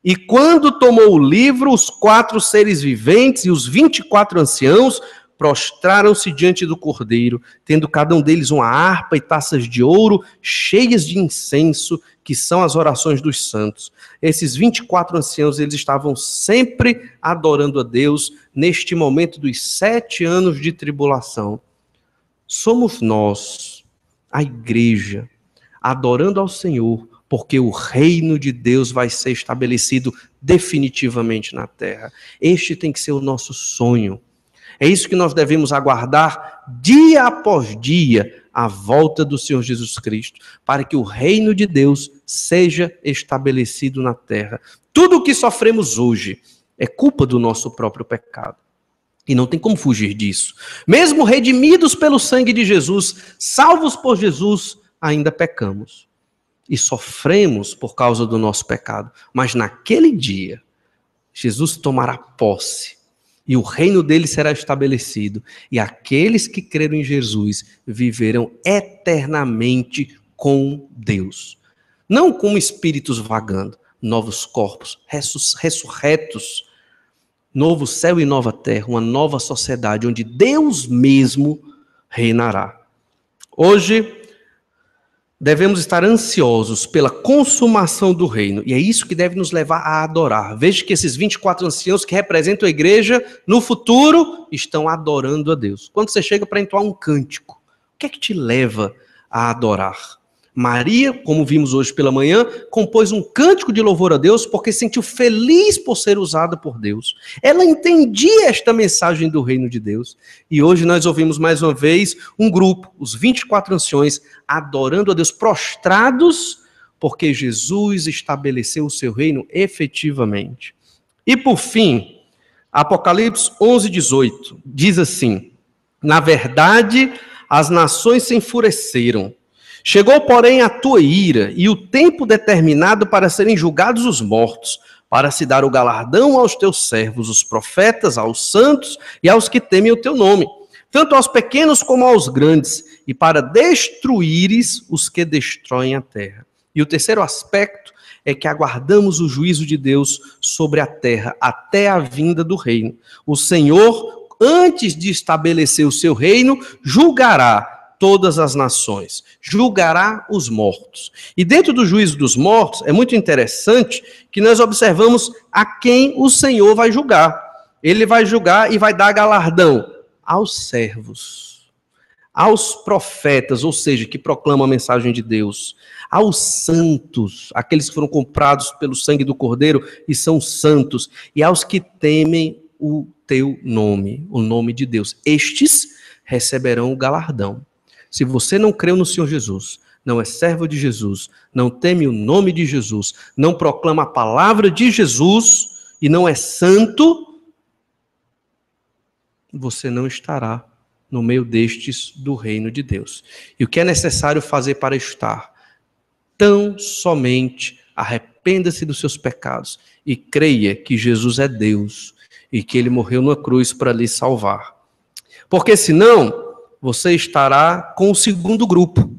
E quando tomou o livro, os 4 seres viventes e os 24 anciãos prostraram-se diante do Cordeiro, tendo cada um deles uma harpa e taças de ouro cheias de incenso, que são as orações dos santos. Esses 24 anciãos, eles estavam sempre adorando a Deus neste momento dos 7 anos de tribulação. Somos nós, a igreja, adorando ao Senhor, porque o reino de Deus vai ser estabelecido definitivamente na terra. Este tem que ser o nosso sonho. É isso que nós devemos aguardar dia após dia, a volta do Senhor Jesus Cristo, para que o reino de Deus seja estabelecido na terra. Tudo o que sofremos hoje é culpa do nosso próprio pecado. E não tem como fugir disso. Mesmo redimidos pelo sangue de Jesus, salvos por Jesus, ainda pecamos. E sofremos por causa do nosso pecado. Mas naquele dia, Jesus tomará posse. E o reino dele será estabelecido. E aqueles que creram em Jesus viverão eternamente com Deus. Não como espíritos vagando, novos corpos, ressurretos, novo céu e nova terra, uma nova sociedade onde Deus mesmo reinará. Hoje, devemos estar ansiosos pela consumação do reino. E é isso que deve nos levar a adorar. Veja que esses 24 anciãos que representam a igreja, no futuro, estão adorando a Deus. Quando você chega para entoar um cântico, o que é que te leva a adorar? Maria, como vimos hoje pela manhã, compôs um cântico de louvor a Deus porque se sentiu feliz por ser usada por Deus. Ela entendia esta mensagem do reino de Deus. E hoje nós ouvimos mais uma vez um grupo, os 24 anciões, adorando a Deus, prostrados, porque Jesus estabeleceu o seu reino efetivamente. E por fim, Apocalipse 11:18, diz assim: na verdade, as nações se enfureceram. Chegou, porém, a tua ira e o tempo determinado para serem julgados os mortos, para se dar o galardão aos teus servos, os profetas, aos santos e aos que temem o teu nome, tanto aos pequenos como aos grandes, e para destruíres os que destroem a terra. E o terceiro aspecto é que aguardamos o juízo de Deus sobre a terra até a vinda do reino. O Senhor, antes de estabelecer o seu reino, julgará todas as nações, julgará os mortos. E dentro do juízo dos mortos, é muito interessante que nós observamos a quem o Senhor vai julgar. Ele vai julgar e vai dar galardão aos servos, aos profetas, ou seja, que proclamam a mensagem de Deus, aos santos, aqueles que foram comprados pelo sangue do Cordeiro e são santos, e aos que temem o teu nome, o nome de Deus. Estes receberão o galardão. Se você não creu no Senhor Jesus, não é servo de Jesus, não teme o nome de Jesus, não proclama a palavra de Jesus e não é santo, você não estará no meio destes do reino de Deus. E o que é necessário fazer para estar? Tão somente arrependa-se dos seus pecados e creia que Jesus é Deus e que ele morreu na cruz para lhe salvar. Porque senão você estará com o segundo grupo,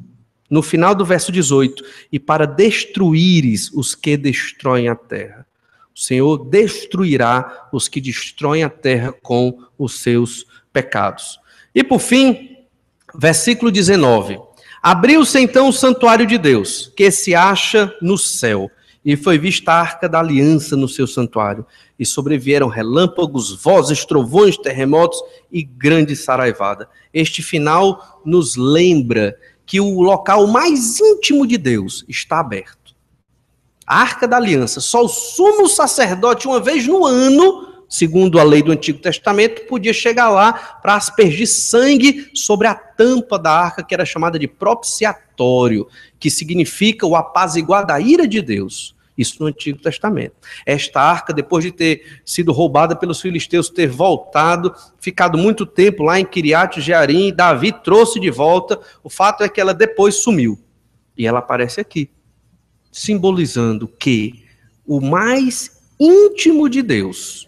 no final do verso 18, e para destruíres os que destroem a terra. O Senhor destruirá os que destroem a terra com os seus pecados. E por fim, versículo 19. Abriu-se então o santuário de Deus, que se acha no céu, e foi vista a arca da aliança no seu santuário, e sobrevieram relâmpagos, vozes, trovões, terremotos e grande saraivada. Este final nos lembra que o local mais íntimo de Deus está aberto. A arca da aliança, só o sumo sacerdote uma vez no ano, segundo a lei do Antigo Testamento, podia chegar lá para aspergir sangue sobre a tampa da arca, que era chamada de propiciatório, que significa o apaziguar da ira de Deus. Isso no Antigo Testamento. Esta arca, depois de ter sido roubada pelos filisteus, ter voltado, ficado muito tempo lá em Kiriat Jearim, Davi trouxe de volta. O fato é que ela depois sumiu. E ela aparece aqui, simbolizando que o mais íntimo de Deus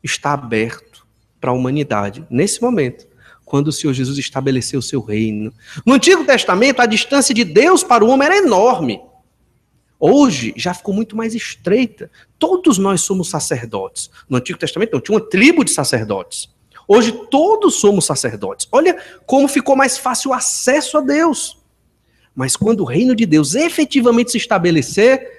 está aberto para a humanidade, nesse momento, quando o Senhor Jesus estabeleceu o seu reino. No Antigo Testamento, a distância de Deus para o homem era enorme. Hoje já ficou muito mais estreita. Todos nós somos sacerdotes. No Antigo Testamento não, tinha uma tribo de sacerdotes. Hoje todos somos sacerdotes. Olha como ficou mais fácil o acesso a Deus. Mas quando o reino de Deus efetivamente se estabelecer,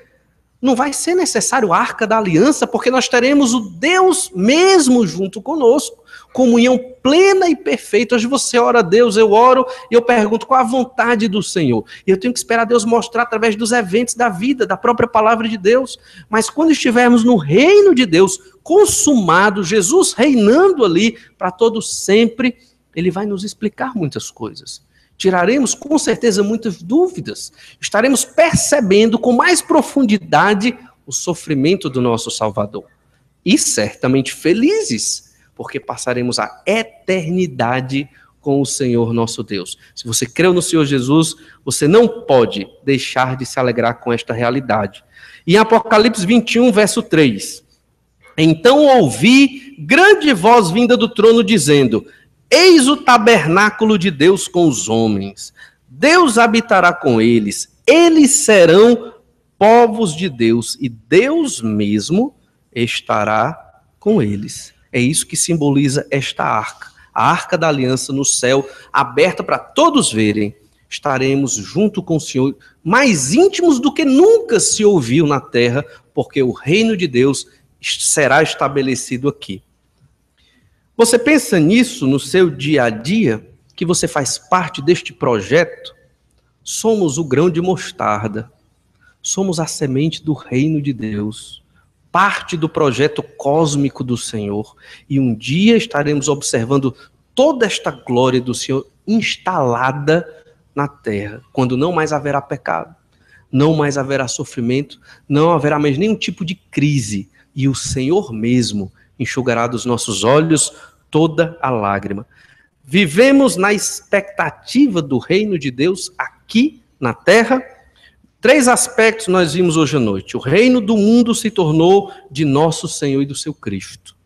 não vai ser necessário a Arca da Aliança, porque nós teremos o Deus mesmo junto conosco, comunhão plena e perfeita. Hoje você ora a Deus, eu oro, e eu pergunto qual a vontade do Senhor. E eu tenho que esperar Deus mostrar através dos eventos da vida, da própria palavra de Deus. Mas quando estivermos no reino de Deus, consumado, Jesus reinando ali para todos sempre, Ele vai nos explicar muitas coisas. Tiraremos com certeza muitas dúvidas. Estaremos percebendo com mais profundidade o sofrimento do nosso Salvador. E certamente felizes, porque passaremos a eternidade com o Senhor nosso Deus. Se você creu no Senhor Jesus, você não pode deixar de se alegrar com esta realidade. E em Apocalipse 21, verso 3. Então ouvi grande voz vinda do trono dizendo: eis o tabernáculo de Deus com os homens. Deus habitará com eles. Eles serão povos de Deus e Deus mesmo estará com eles. É isso que simboliza esta arca. A arca da aliança no céu, aberta para todos verem. Estaremos junto com o Senhor, mais íntimos do que nunca se ouviu na terra, porque o reino de Deus será estabelecido aqui. Você pensa nisso no seu dia a dia, que você faz parte deste projeto? Somos o grão de mostarda, somos a semente do reino de Deus, parte do projeto cósmico do Senhor, e um dia estaremos observando toda esta glória do Senhor instalada na terra, quando não mais haverá pecado, não mais haverá sofrimento, não haverá mais nenhum tipo de crise, e o Senhor mesmo enxugará dos nossos olhos toda a lágrima. Vivemos na expectativa do reino de Deus aqui na terra. 3 aspectos nós vimos hoje à noite. O reino do mundo se tornou de nosso Senhor e do seu Cristo.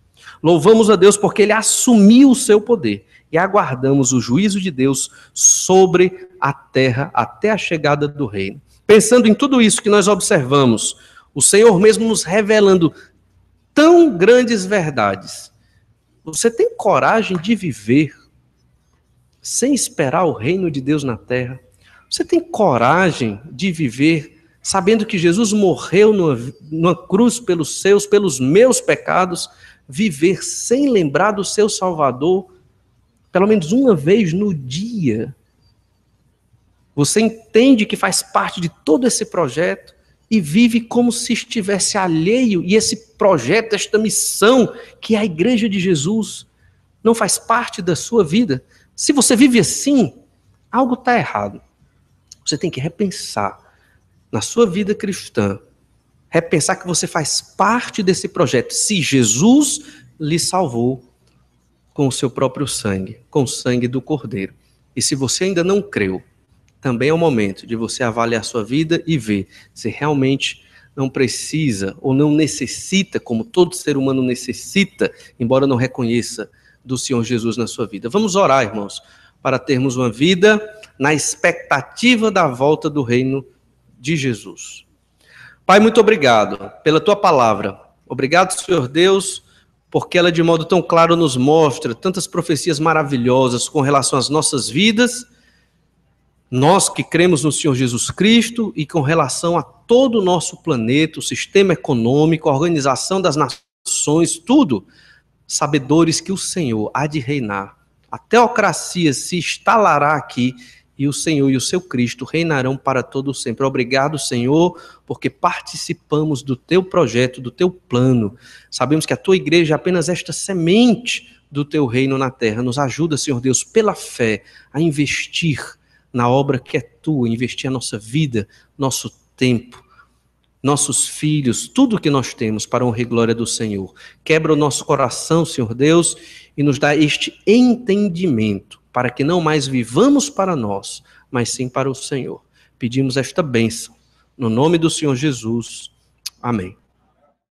Louvamos a Deus porque Ele assumiu o seu poder e aguardamos o juízo de Deus sobre a terra até a chegada do reino. Pensando em tudo isso que nós observamos, o Senhor mesmo nos revelando tão grandes verdades. Você tem coragem de viver sem esperar o reino de Deus na terra? Você tem coragem de viver sabendo que Jesus morreu numa cruz pelos seus, pelos meus pecados, viver sem lembrar do seu Salvador, pelo menos uma vez no dia? Você entende que faz parte de todo esse projeto e vive como se estivesse alheio, e esse projeto, esta missão, que é a Igreja de Jesus, não faz parte da sua vida? Se você vive assim, algo está errado. Você tem que repensar na sua vida cristã, repensar que você faz parte desse projeto, se Jesus lhe salvou com o seu próprio sangue, com o sangue do Cordeiro. E se você ainda não creu, também é o momento de você avaliar a sua vida e ver se realmente não precisa ou não necessita, como todo ser humano necessita, embora não reconheça, do Senhor Jesus na sua vida. Vamos orar, irmãos, para termos uma vida na expectativa da volta do reino de Jesus. Pai, muito obrigado pela tua palavra. Obrigado, Senhor Deus, porque ela de modo tão claro nos mostra tantas profecias maravilhosas com relação às nossas vidas, nós que cremos no Senhor Jesus Cristo, e com relação a todo o nosso planeta, o sistema econômico, a organização das nações, tudo, sabedores que o Senhor há de reinar. A teocracia se instalará aqui e o Senhor e o seu Cristo reinarão para todo sempre. Obrigado, Senhor, porque participamos do teu projeto, do teu plano. Sabemos que a tua igreja é apenas esta semente do teu reino na terra. Nos ajuda, Senhor Deus, pela fé, a investir na obra que é tua, investir a nossa vida, nosso tempo, nossos filhos, tudo que nós temos para a honra e glória do Senhor. Quebra o nosso coração, Senhor Deus, e nos dá este entendimento, para que não mais vivamos para nós, mas sim para o Senhor. Pedimos esta bênção, no nome do Senhor Jesus. Amém.